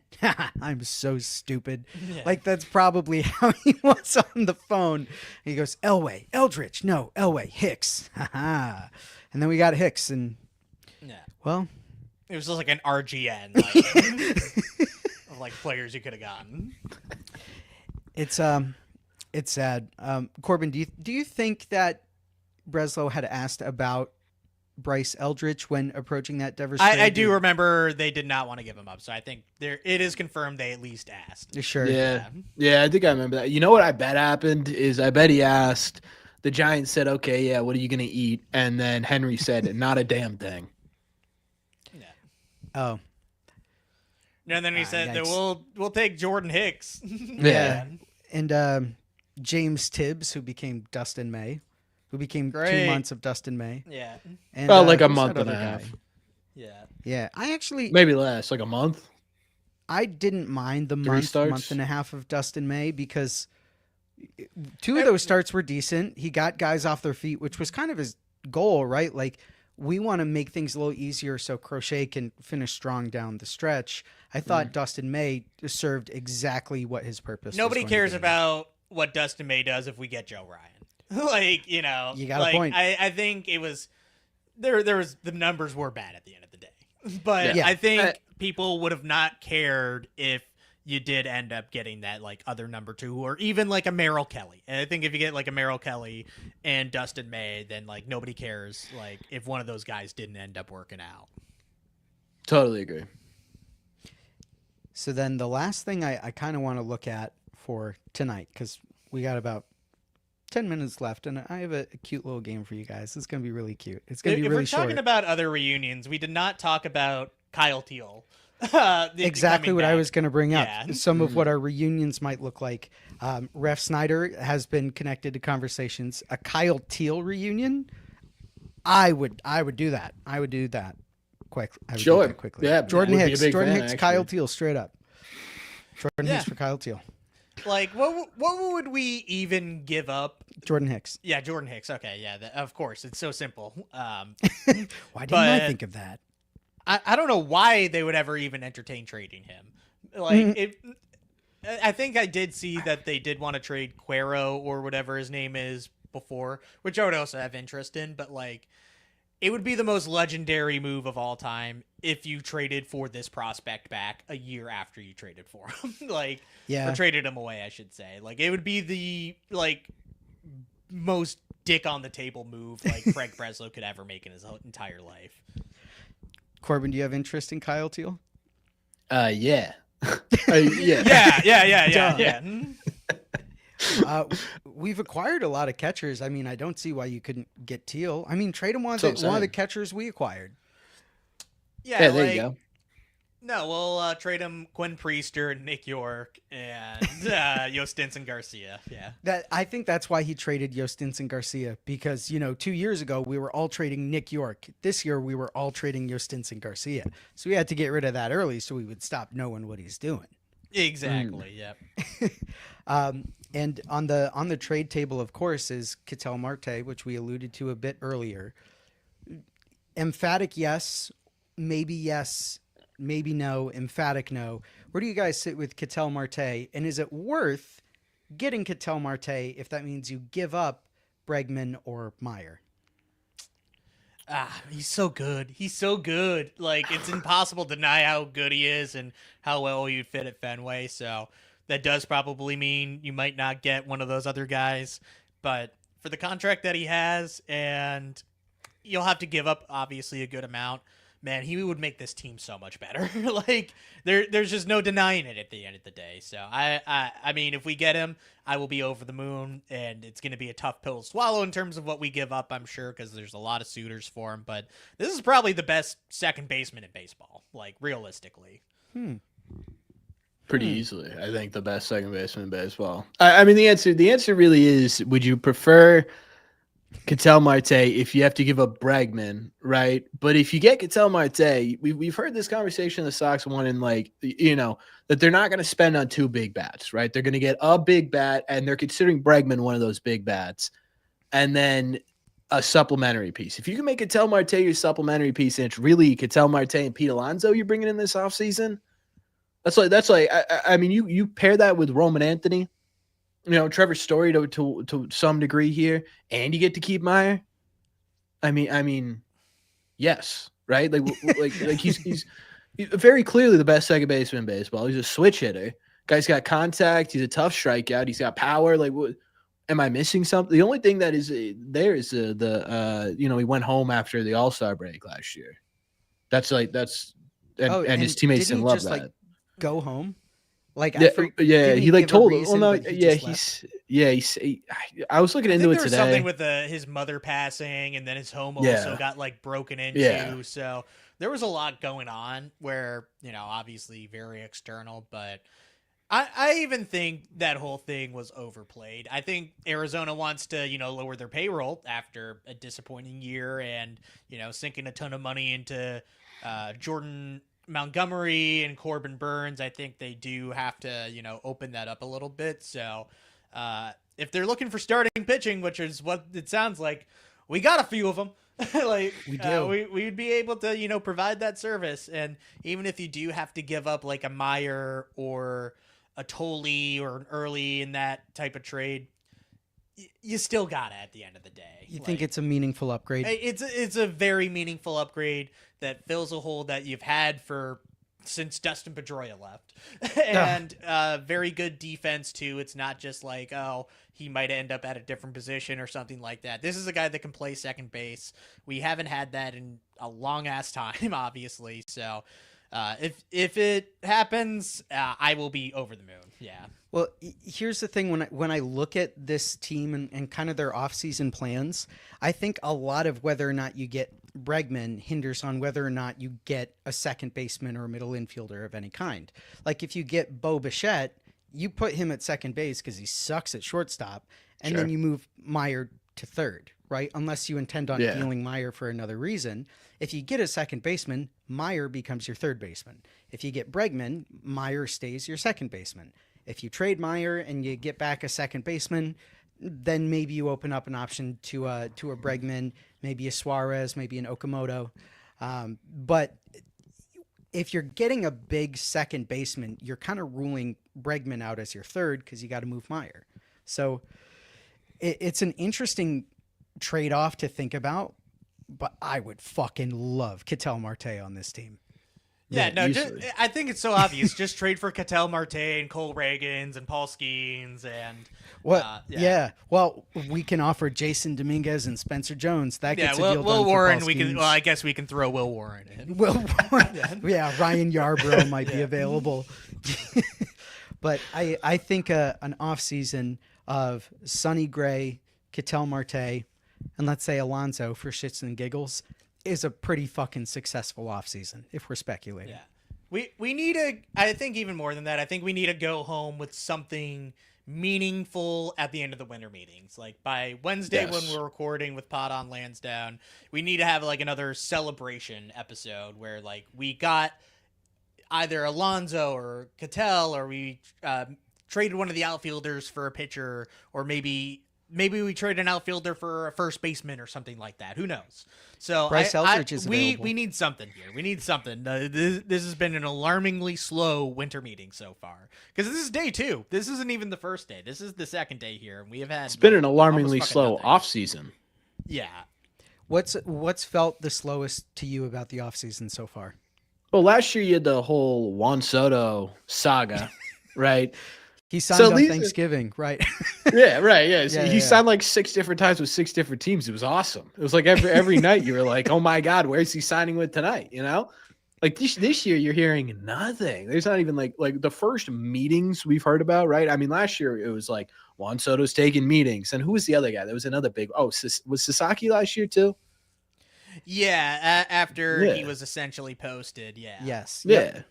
I'm so stupid. Yeah. Like that's probably how he was on the phone. He goes, Elway, Eldridge, no, Elway, Hicks. And then we got Hicks, and Yeah. well, It was just like an RGN like, of like players you could have gotten. it's sad. Corbin, do you think that Breslow had asked about Bryce Eldridge when approaching that Devers trade? I do remember they did not want to give him up, so I think it is confirmed they at least asked. Sure. Yeah, I think I remember that. You know what I bet happened is I bet he asked. The Giants said, okay, yeah, what are you going to eat? And then Henry said, not a damn thing. Yeah. Oh, And then he said that yikes. we'll take Jordan Hicks. yeah. And James Tibbs, who became Dustin May, who became Great. 2 months of Dustin May. Yeah. And, Well, like a who's month that and a other half. guy? Yeah. Yeah, I actually Maybe less, like a month. I didn't mind the Three starts? month and a half of Dustin May because two of those starts were decent. He got guys off their feet, which was kind of his goal, right? Like we want to make things a little easier so Crochet can finish strong down the stretch. I thought Dustin May served exactly what his purpose was Nobody going to cares be. about what Dustin May does if we get Joe Ryan. Like, you know, You got a like, point. I think it was there was the numbers were bad at the end of the day. But Yeah. I think people would have not cared if you did end up getting that like other number 2 or even like a Merrill Kelly. And I think if you get like a Merrill Kelly and Dustin May, then like nobody cares like if one of those guys didn't end up working out. Totally agree. So then the last thing I kind of want to look at for tonight, because we got about 10 minutes left, and I have a cute little game for you guys. It's going to be really cute. It's going to be If really we're short. talking about other reunions, we did not talk about Kyle Teal. Exactly coming what I back. was going to bring up. Yeah. Some of what our reunions might look like. Ref Snyder has been connected to conversations. A Kyle Teal reunion, I would do that. I would do that quick. I would do Sure. that quickly. Yeah, Jordan would be a Hicks. big Jordan fan, Hicks. actually. Kyle Teal. Straight up. Jordan Yeah. Hicks for Kyle Teal. Like, what would we even give up? Jordan Hicks. Yeah, Jordan Hicks. Okay, yeah, of course. It's so simple. Why didn't I But- think of that? I don't know why they would ever even entertain trading him. Like, I think I did see that they did want to trade Cuero or whatever his name is before, which I would also have interest in, but like, it would be the most legendary move of all time if you traded for this prospect back a year after you traded for him. Like, Yeah. or traded him away, I should say. Like, it would be the like most dick on the table move like Craig Breslow could ever make in his entire life. Corbin, do you have interest in Kyle Teal? Yeah. Yeah. Duh. Yeah. We've acquired a lot of catchers. I mean, I don't see why you couldn't get Teal. I mean, trade him one of That's what I'm the saying. catchers we acquired. Yeah, Yeah, there like, you go. No, we'll trade him Quinn Priester, Nick York, and Yostinson Garcia. Yeah. That I think that's why he traded Yostinson Garcia, because 2 years ago we were all trading Nick York. This year we were all trading Yostinson Garcia. So we had to get rid of that early so we would stop knowing what he's doing. Exactly. Yep. And on the trade table, of course, is Ketel Marte, which we alluded to a bit earlier. Emphatic yes, maybe no, emphatic no. Where do you guys sit with Ketel Marte? And is it worth getting Ketel Marte if that means you give up Bregman or Meyer? He's so good. He's so good. Like, it's impossible to deny how good he is and how well you'd fit at Fenway. So that does probably mean you might not get one of those other guys. But for the contract that he has, and you'll have to give up, obviously, a good amount. Man, he would make this team so much better. Like, there's just no denying it at the end of the day. So, I mean, if we get him, I will be over the moon, and it's going to be a tough pill to swallow in terms of what we give up, I'm sure, because there's a lot of suitors for him. But this is probably the best second baseman in baseball, like, realistically. Pretty easily, I think the best second baseman in baseball. I mean, the answer really is: would you prefer Ketel Marte if you have to give up Bregman, right? But if you get Ketel Marte, we've heard this conversation the Sox wanting, like, that they're not going to spend on 2 big bats, right? They're going to get a big bat, and they're considering Bregman one of those big bats, and then a supplementary piece. If you can make Ketel Marte your supplementary piece, and it's really Ketel Marte and Pete Alonso you're bringing in this offseason, that's like I mean, you pair that with Roman Anthony, Trevor Story to some degree here, and you get to keep Meyer. I mean, yes, right? Like he's very clearly the best second baseman in baseball. He's a switch hitter. Guy's got contact. He's a tough strikeout. He's got power. Like, what? Am I missing something? The only thing that is there is he went home after the All-Star break last year. And his teammates didn't love just, that. like, go home? Like, Yeah, didn't he like give a told. reason, Well, no, but he yeah, just left? I was looking I think into it there was today. something with his mother passing, and then his home Yeah. also got like broken into. Yeah. So there was a lot going on where, obviously very external, but I even think that whole thing was overplayed. I think Arizona wants to, lower their payroll after a disappointing year and, sinking a ton of money into Jordan Montgomery and Corbin Burns. I think they do have to, open that up a little bit. So if they're looking for starting pitching, which is what it sounds like, we got a few of them. Like We do. we'd be able to, provide that service. And even if you do have to give up like a Meyer or a Tolley or an early in that type of trade, you still got it at the end of the day. You think it's a meaningful upgrade? It's a very meaningful upgrade that fills a hole that you've had since Dustin Pedroia left. And very good defense too. It's not just like, oh, he might end up at a different position or something like that. This is a guy that can play second base. We haven't had that in a long ass time, obviously. So if it happens, I will be over the moon. Yeah. Well, here's the thing. When I look at this team and kind of their offseason plans, I think a lot of whether or not you get Bregman hinders on whether or not you get a second baseman or a middle infielder of any kind. Like if you get Bo Bichette, you put him at second base because he sucks at shortstop, and Sure. then you move Meyer to third, right? Unless you intend on Yeah. dealing Meyer for another reason. If you get a second baseman, Meyer becomes your third baseman. If you get Bregman, Meyer stays your second baseman. If you trade Meyer and you get back a second baseman, then maybe you open up an option to a Bregman, maybe a Suarez, maybe an Okamoto. But if you're getting a big second baseman, you're kind of ruling Bregman out as your third because you got to move Meyer. So it's an interesting trade-off to think about, but I would fucking love Ketel Marte on this team. Yeah, no, easily. I think it's so obvious. Just trade for Ketel Marte and Cole Reagans and Paul Skeens and What? Yeah. Well, we can offer Jason Dominguez and Spencer Jones. That gets a deal Will done Warren. for Paul We can. Skeens. Well, I guess we can throw Will Warren in. Will Warren. Yeah, Ryan Yarbrough might be Yeah. available. But I think an offseason of Sonny Gray, Ketel Marte, and let's say Alonso for shits and giggles is a pretty fucking successful offseason if we're speculating. Yeah, we need I think even more than that. I think we need to go home with something meaningful at the end of the winter meetings. Like by Wednesday when Yes. we're recording with Pod on Lansdowne, we need to have like another celebration episode where like we got either Alonso or Cattell, or we traded one of the outfielders for a pitcher, or maybe we trade an outfielder for a first baseman or something like that. Who knows? So Bryce Eldridge is available. we need something here. We need something. This has been an alarmingly slow winter meeting so far, because this is day 2. This isn't even the first day. This is the second day here, and we have had. It's been an alarmingly almost fucking slow nothing. off season. Yeah. What's felt the slowest to you about the offseason so far? Well, last year you had the whole Juan Soto saga, right? He signed So at on least- Thanksgiving, right? Yeah, right. Yeah, so Yeah, he yeah. signed like 6 different times with 6 different teams. It was awesome. It was like every night you were like, "Oh my God, where's he signing with tonight?" You know, like this year you're hearing nothing. There's not even like the first meetings we've heard about, right? I mean, last year it was like Juan Soto's taking meetings, and who was the other guy? There was another big. Oh, was Sasaki last year too? Yeah. After he Yeah. was essentially posted. Yeah. Yes. Yeah. Yep.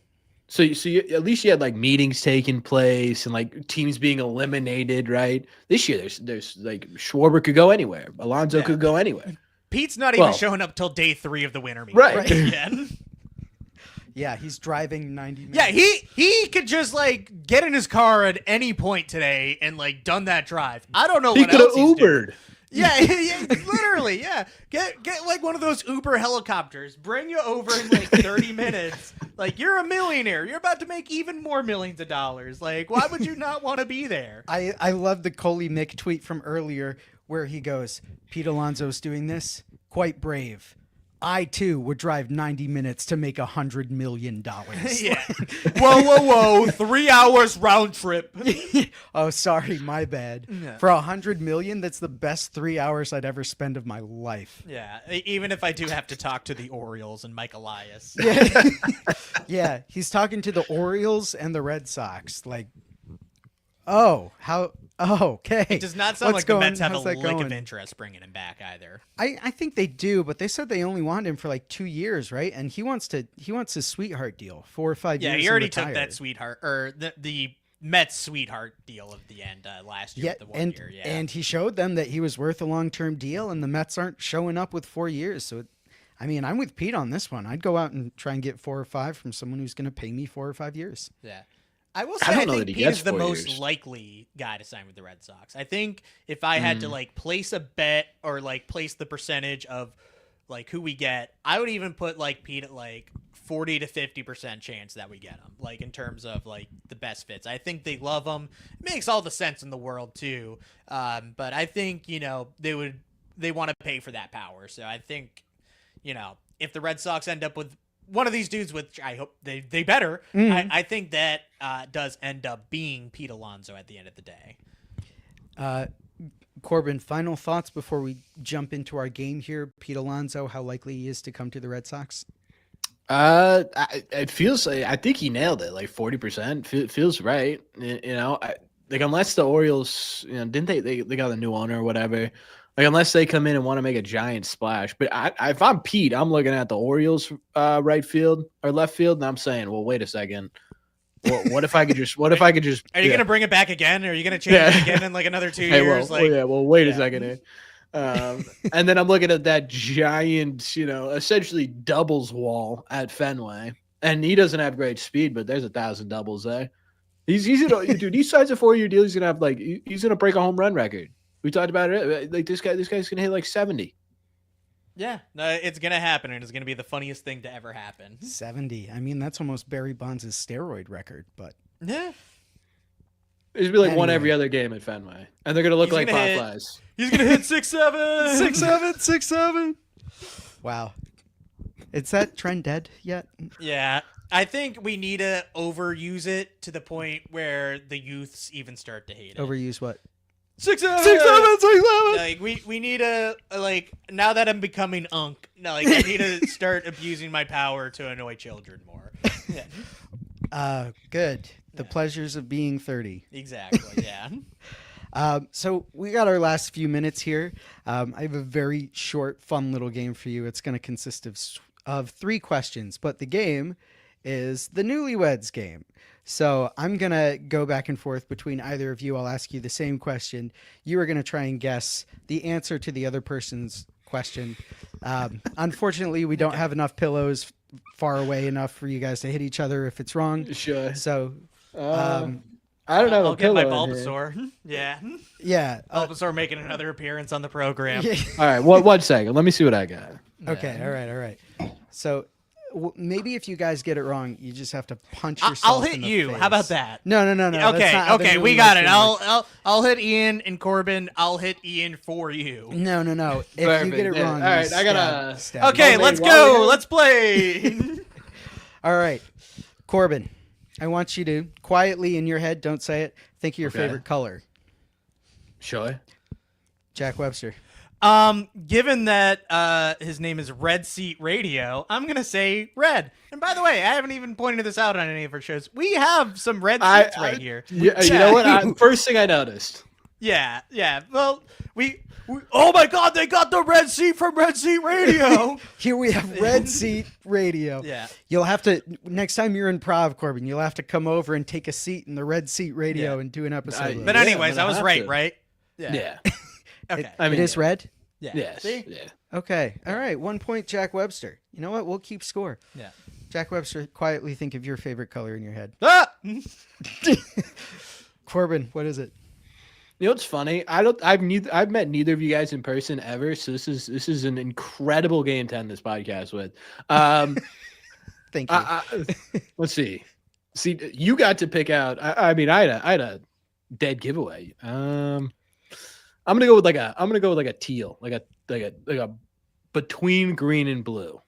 So at least you had like meetings taking place and like teams being eliminated, right? This year there's like Schwarber could go anywhere, Alonso Yeah. could go anywhere. Pete's not even Well- showing up till day 3 of the winter meeting. Right. Again. Yeah, he's driving 90 minutes. Yeah, he could just like get in his car at any point today and like done that drive. I don't know He what could have else he's doing. Ubered. Yeah, yeah, literally, yeah. Get like one of those Uber helicopters. Bring you over in like 30 minutes. Like you're a millionaire. You're about to make even more millions of dollars. Like why would you not want to be there? I love the Coley Mick tweet from earlier where he goes, Pete Alonso's doing this. Quite brave. I too would drive 90 minutes to make $100 million. Yeah. Whoa. 3 hours round trip. Oh, sorry, my bad. Yeah. For $100 million, that's the best 3 hours I'd ever spend of my life. Yeah, even if I do have to talk to the Orioles and Mike Elias. Yeah, yeah. He's talking to the Orioles and the Red Sox. Like, oh, how? Oh, okay. It does not sound What's like the Mets have a how's that lick of going? interest bringing him back either. I think they do, but they said they only want him for like 2 years, right? And he wants his sweetheart deal, 4 or 5 years. Yeah, he and already took retire. that sweetheart or the Mets sweetheart deal at the end last year. Yeah, With the 1 and year. Yeah, and he showed them that he was worth a long-term deal, and the Mets aren't showing up with 4 years. So, I mean, I'm with Pete on this one. I'd go out and try and get 4 or 5 from someone who's going to pay me 4 or 5 years. yeah. I will I say I, don't know think that he Pete gets is the 4 most years. likely guy to sign with the Red Sox. I think if I had to like place a bet or like place the percentage of like who we get, I would even put like Pete at like 40 to 50% chance that we get him, like in terms of like the best fits. I think they love him. It makes all the sense in the world too. But I think, you know, they want to pay for that power. So I think, you know, if the Red Sox end up with one of these dudes, which I hope they better, I think that does end up being Pete Alonso at the end of the day. Corbin, final thoughts before we jump into our game here. Pete Alonso, how likely he is to come to the Red Sox? It feels like, I think he nailed it, like 40%. Feels right. You know, like unless the Orioles, you know, didn't they got a new owner or whatever. Like unless they come in and want to make a giant splash. But if I'm Pete, I'm looking at the Orioles right field or left field, and I'm saying, well, wait a second. What if I could just? What if I could just? Are you yeah. gonna bring it back again? Or are you gonna change it again in like another 2 Hey, years? well, Like, wait a yeah. second. And then I'm looking at that giant, you know, essentially doubles wall at Fenway, and he doesn't have great speed, but there's 1,000 doubles there. He's gonna, dude. He signs a 4-year deal. He's gonna have like he's gonna break a home run record. We talked about it. Like this guy's gonna hit like 70. Yeah, no, it's gonna happen, and it's gonna be the funniest thing to ever happen. 70. I mean, that's almost Barry Bonds' steroid record, but Yeah, It's be like one Anyway. every other game at Fenway, and they're gonna look He's like gonna pop hit- flies. he's gonna hit 6'7", 6'7". Wow. Is that trend dead yet? Yeah, I think we need to overuse it to the point where the youths even start to hate it. Overuse what? 6'7", 6'7". Like we need to like now that I'm becoming unk. No, like I need to start abusing my power to annoy children more. Yeah, Good. The Yeah. pleasures of being 30. exactly. Yeah. So we got our last few minutes here. I have a very short, fun little game for you. It's going to consist of 3 questions, but the game is the Newlyweds game. So I'm going to go back and forth between either of you. I'll ask you the same question. You are going to try and guess the answer to the other person's question. Unfortunately, we don't have enough pillows far away enough for you guys to hit each other if it's wrong. Sure. So, I don't know. I'll get my Bulbasaur. Yeah. yeah. Bulbasaur making another appearance on the program. Yeah. All right. One second. Let me see what I got. Okay. All right. So maybe if you guys get it wrong, you just have to punch yourself. I'll hit in the you. face. How about that? No. that's Okay, not how the okay, we Newlyweds got it. game works. I'll hit Ian and Corbin. I'll hit Ian for you. No. If you Perfect, get it yeah. wrong, All you right, I gotta- stab Okay, Oh, let's wait, while we go. have- Let's play. All right, Corbin, I want you to quietly in your head, don't say it, think of your Okay. favorite color. Sure. Jack Webster. Given that his name is Red Seat Radio, I'm gonna say red. And by the way, I haven't even pointed this out on any of our shows. We have some red seats right here. Yeah, you know what? First thing I noticed. Yeah. Well, we oh my God, they got the red seat from Red Seat Radio. Here we have Red Seat Radio. Yeah. You'll have to, next time you're in Prov, Corbin, you'll have to come over and take a seat in the Red Seat Radio Yeah. and do an episode. I- with But us. Yeah, anyways, I'm I was gonna right, have to. right? Yeah. Okay. I mean, it is yeah. red? Yeah. Yes. See? Yeah. Okay. All right. 1 point, Jack Webster. You know what? We'll keep score. Yeah. Jack Webster, quietly think of your favorite color in your head. Ah! Corbin, what is it? You know what's funny? I've met neither of you guys in person ever, so this is an incredible game to end this podcast with. Thank you. Let's see. See, you got to pick out. I mean, I had a dead giveaway. I'm gonna go with like a teal, like a between green and blue.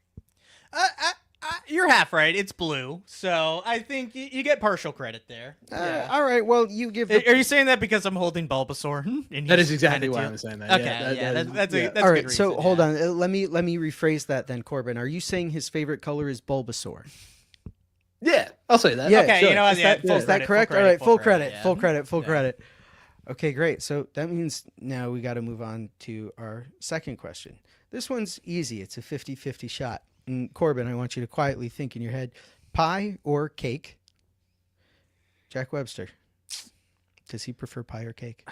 You're half right. It's blue, so I think you get partial credit there. Yeah. All right. Well, you give. Are you saying that because I'm holding Bulbasaur? And That he's is exactly kinda why too- I'm saying that. Okay, that's yeah. a that's All a right. good So reason, hold yeah. on. Let me rephrase that then, Corbin. Are you saying his favorite color is Bulbasaur? Yeah, I'll say that. Yeah, Okay, sure. you know what? Is Yeah, that, full is that credit, correct? full All right. Full credit, credit. yeah. Full credit. Full Yeah. credit. Okay, great. So that means now we got to move on to our second question. This one's easy. It's a 50-50 shot. And Corbin, I want you to quietly think in your head, pie or cake? Jack Webster. Does he prefer pie or cake?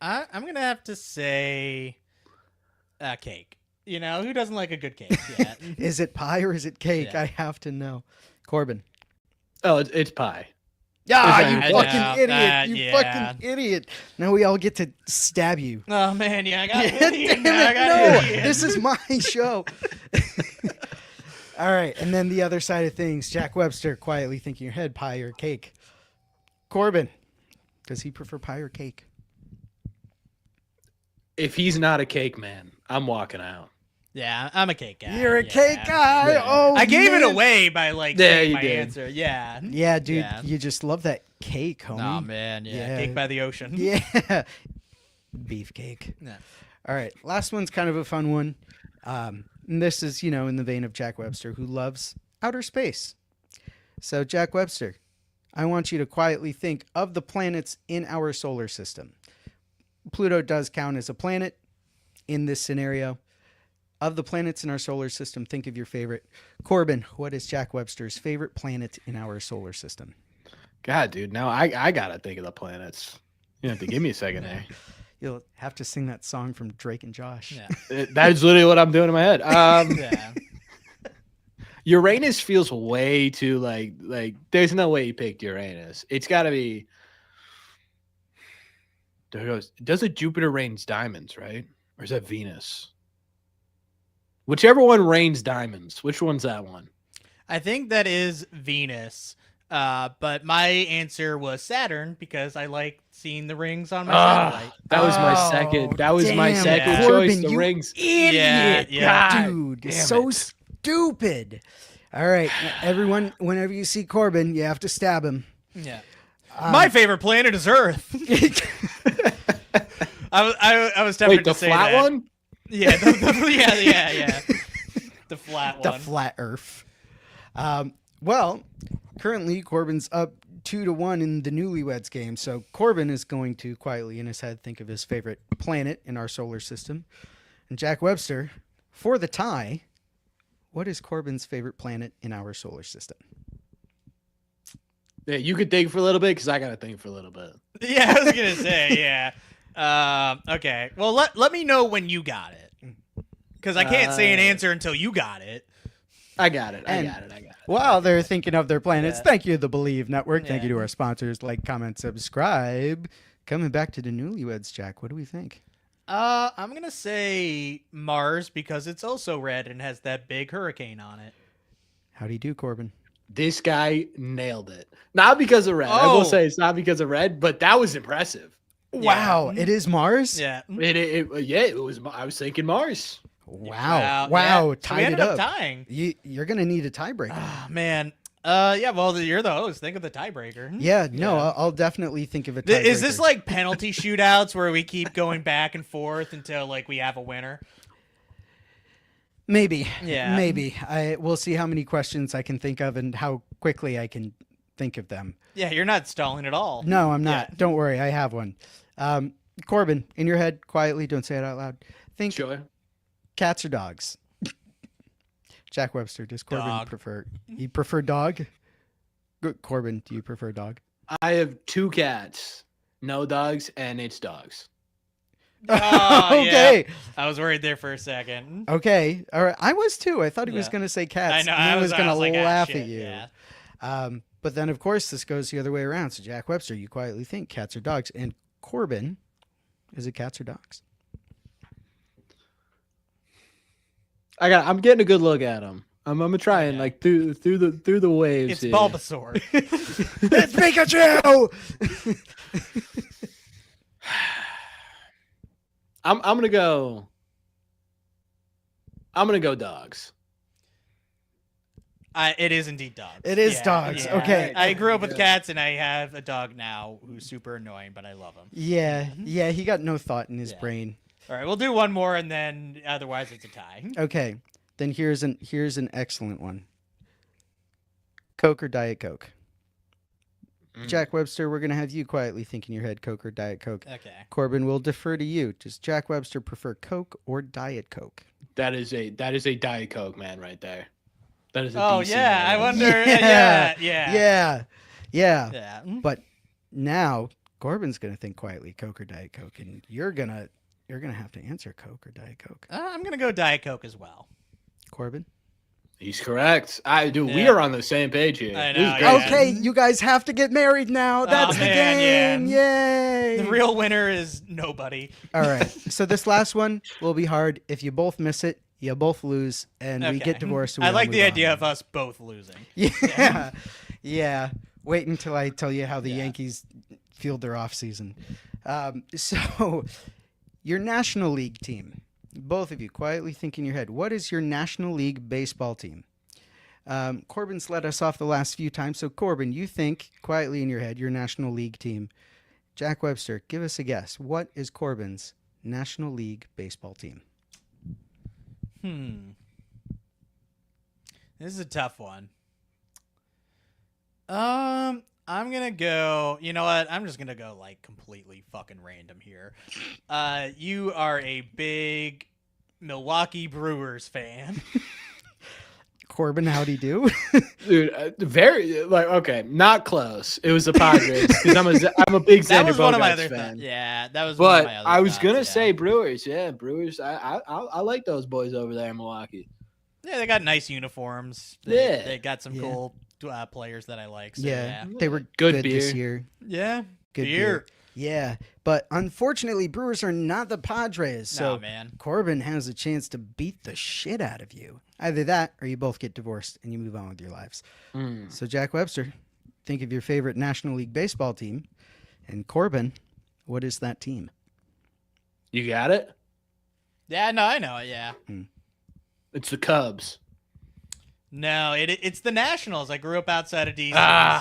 I'm gonna have to say, cake. You know, who doesn't like a good cake? Yeah. Is it pie or is it cake? Yeah. I have to know. Corbin. Oh, it's pie. Ah, Is you that- fucking Yeah, idiot! You yeah. fucking idiot! Now we all get to stab you. Oh man, yeah, I got Yeah, Ian. damn I it! got No, Ian. this is my show. All right, and then the other side of things, Jack Webster quietly thinking your head, pie or cake. Corbin, does he prefer pie or cake? If he's not a cake man, I'm walking out. Yeah, I'm a cake guy. You're a Yeah. cake guy. Yeah. Oh, I gave it man. away by like Yeah, saying you my did. answer. Yeah. Yeah, dude, Yeah. you just love that cake, homie. Oh man, yeah. Yeah. Cake by the ocean. Yeah, beefcake. Yeah. All right, last one's kind of a fun one. And this is, in the vein of Jack Webster, who loves outer space. So, Jack Webster, I want you to quietly think of the planets in our solar system. Pluto does count as a planet in this scenario. Of the planets in our solar system, think of your favorite. Corbin, what is Jack Webster's favorite planet in our solar system? God, dude, now I gotta think of the planets. You have to give me a second there. You'll have to sing that song from Drake and Josh. Yeah. That's literally what I'm doing in my head. Yeah. Uranus feels way too like there's no way he picked Uranus. It's got to be. There it goes. Does it Jupiter rains diamonds, right? Or is that Venus? Whichever one rains diamonds. Which one's that one? I think that is Venus. But my answer was Saturn because I like seeing the rings on my satellite. That was my Oh, second. That was my damn, second Corbin, choice. The you rings. Idiot. Yeah, yeah. Dude, damn so it. stupid. All right, everyone, whenever you see Corbin, you have to stab him. Yeah. My favorite planet is Earth. I was tempted Wait, the to say flat that. one? Yeah, yeah. The flat one. The flat Earth. Well, currently Corbin's up 2-1 in the Newlyweds game. So Corbin is going to quietly in his head think of his favorite planet in our solar system. And Jack Webster, for the tie, what is Corbin's favorite planet in our solar system? Yeah, you could think for a little bit because I gotta think for a little bit. Yeah, I was gonna say, yeah. Okay. Well, let me know when you got it, because I can't say an answer until you got it. I got it. I And- got it. While they're thinking of their planets, Yeah. thank you to the Believe Network. Thank you Yeah. to our sponsors. Like, comment, subscribe. Coming back to the Newlyweds, Jack. What do we think? I'm gonna say Mars because it's also red and has that big hurricane on it. How do you do, Corbin? This guy nailed it. Not because of red. I will Oh. say it's not because of red, but that was impressive. Wow, it is Mars? Yeah. It was. I was thinking Mars. Wow. Yeah. So Tied we it ended up. tying. You're going to need a tiebreaker. Ah, man. Yeah. Well, you're the host. Think of the tiebreaker. Yeah, no, Yeah. I'll definitely think of a tiebreaker. Is this like penalty shootouts where we keep going back and forth until like we have a winner? Maybe. Yeah. Maybe. We'll see how many questions I can think of and how quickly I can think of them. Yeah, you're not stalling at all. No, I'm not. Yeah. Don't worry, I have one. Corbin, in your head, quietly, don't say it out loud. Think Sure. cats or dogs? Jack Webster, does Corbin Dog. prefer? You prefer dog? Corbin, do you prefer dog? I have 2 cats, no dogs, and it's dogs. Oh, Okay. Yeah. I was worried there for a second. Okay. All right. I was too. I thought he was Yeah. going to say cats. I know. And I was going to like, ah, laugh shit, at you. Yeah. But then, of course, this goes the other way around. So, Jack Webster, you quietly think cats or dogs. And Corbin, is it cats or dogs? I'm getting a good look at him. I'm gonna try and Yeah. like through the waves. It's here. Bulbasaur. It's Pikachu! I'm gonna go. I'm gonna go dogs. It is indeed dogs. It is dogs, okay. I grew up with cats, and I have a dog now who's super annoying, but I love him. Yeah. Yeah. He got no thought in his Yeah. brain. All right, we'll do one more, and then otherwise it's a tie. Okay. Then here's an excellent one. Coke or Diet Coke? Jack Webster, we're going to have you quietly think in your head Coke or Diet Coke. Okay. Corbin, we'll defer to you. Does Jack Webster prefer Coke or Diet Coke? That is a Diet Coke, man, right there. That is a Oh DC yeah, I man. wonder. Yeah. Yeah. Yeah. Yeah. But now Corbin's going to think quietly Coke or Diet Coke, and you're going to have to answer Coke or Diet Coke. I'm gonna go Diet Coke as well. Corbin? He's correct. We Yeah. are on the same page here. I This is know, great. yeah. Okay, you guys have to get married now. That's the man, game. Yay! The real winner is nobody. All right. So this last one will be hard. If you both miss it, you both lose, and we Okay. get divorced. and we I all like the move on. idea of us both losing. Yeah. Yeah. Wait until I tell you how the Yeah. Yankees field their off season. So, your National League team. Both of you quietly think in your head, what is your National League baseball team? Corbin's led us off the last few times. So, Corbin, you think quietly in your head your National League team. Jack Webster, give us a guess. What is Corbin's National League baseball team? This is a tough one. I'm gonna go. You know what? I'm just gonna go like completely fucking random here. You are a big Milwaukee Brewers fan. Corbin, how'd he do? Dude, very like okay, not close. It was the Padres because I'm a big That Xander was one of my Bogaerts other fan. thoughts. Yeah, that was. One of But my other I was thoughts, gonna yeah. say Brewers. Yeah, Brewers. I like those boys over there in Milwaukee. Yeah, they got nice uniforms. Yeah. They got some Yeah. cool players that I like. So, Yeah, yeah. they were Good good this beer. year. Yeah. Good beer. Yeah, but unfortunately, Brewers are not the Padres. So Nah, man. Corbin has a chance to beat the shit out of you. Either that, or you both get divorced and you move on with your lives. So Jack Webster, think of your favorite National League baseball team, and Corbin, what is that team? You got it. Yeah, no, I know it. Yeah. It's the Cubs. No, it's the Nationals. I grew up outside of DC.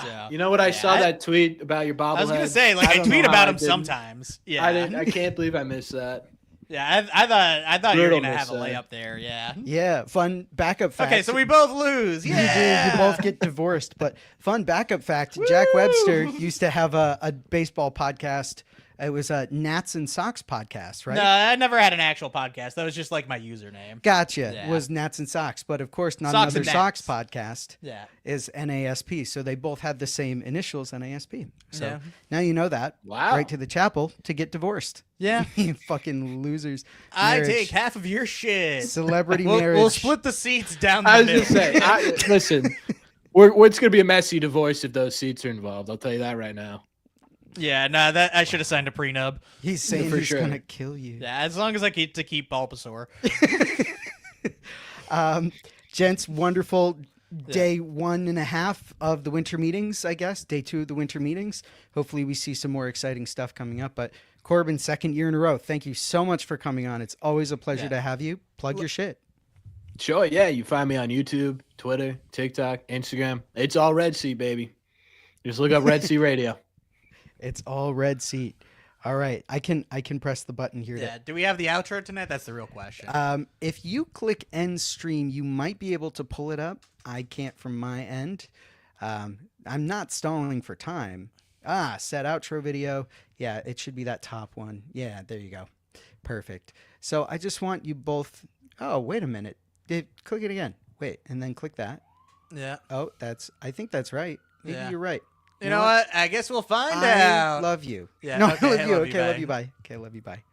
so. You know what? I Yeah, saw that tweet about your bobblehead. I was gonna say, like, I don't know tweet how about I them didn't. sometimes. Yeah, I didn't. I can't believe I missed that. Yeah, I thought you were Brutal gonna have a miss, layup there. Yeah. Yeah, fun backup fact. Okay, so we both lose. You Yeah. do. You both get divorced. But fun backup fact: Jack Webster used to have a baseball podcast. It was a Nats and Sox podcast, right? No, I never had an actual podcast. That was just like my username. Gotcha. Yeah. Was Nats and Sox, but of course, not Sox another and Sox Nats. podcast Yeah. is NASP. So they both had the same initials, NASP. So Yeah. now you know that. Wow. Right to the chapel to get divorced. Yeah. You fucking losers. I Marriage. take half of your shit. Celebrity We'll marriage. split the seats down the I was middle. gonna say. Listen, it's gonna be a messy divorce if those seats are involved. I'll tell you that right now. Yeah, no, that I should have signed a prenup. He's saying For he's sure. gonna kill you. Yeah, as long as I get to keep Bulbasaur. Gents, wonderful day 1.5 of the winter meetings, I guess. Day 2 of the winter meetings. Hopefully we see some more exciting stuff coming up. But Corbin, second year in a row. Thank you so much for coming on. It's always a pleasure Yeah. to have you. Plug your shit. Sure. Yeah, you find me on YouTube, Twitter, TikTok, Instagram. It's all Red Sea, baby. Just look up Red Sea Radio. It's all red seat. All right. I can press the button here. Yeah, do we have the outro tonight? That's the real question. If you click end stream, you might be able to pull it up. I can't from my end. I'm not stalling for time. Set outro video. Yeah, it should be that top one. Yeah, there you go. Perfect. So I just want you both. Oh, wait a minute. Click it again. Wait, and then click that. yeah. Oh, I think that's right. Maybe Yeah. you're right. You know what? I guess we'll find I out. love you. Yeah, No, okay, I love I you. love you, Okay, I love bye. you. Bye. Okay, I love you. Bye.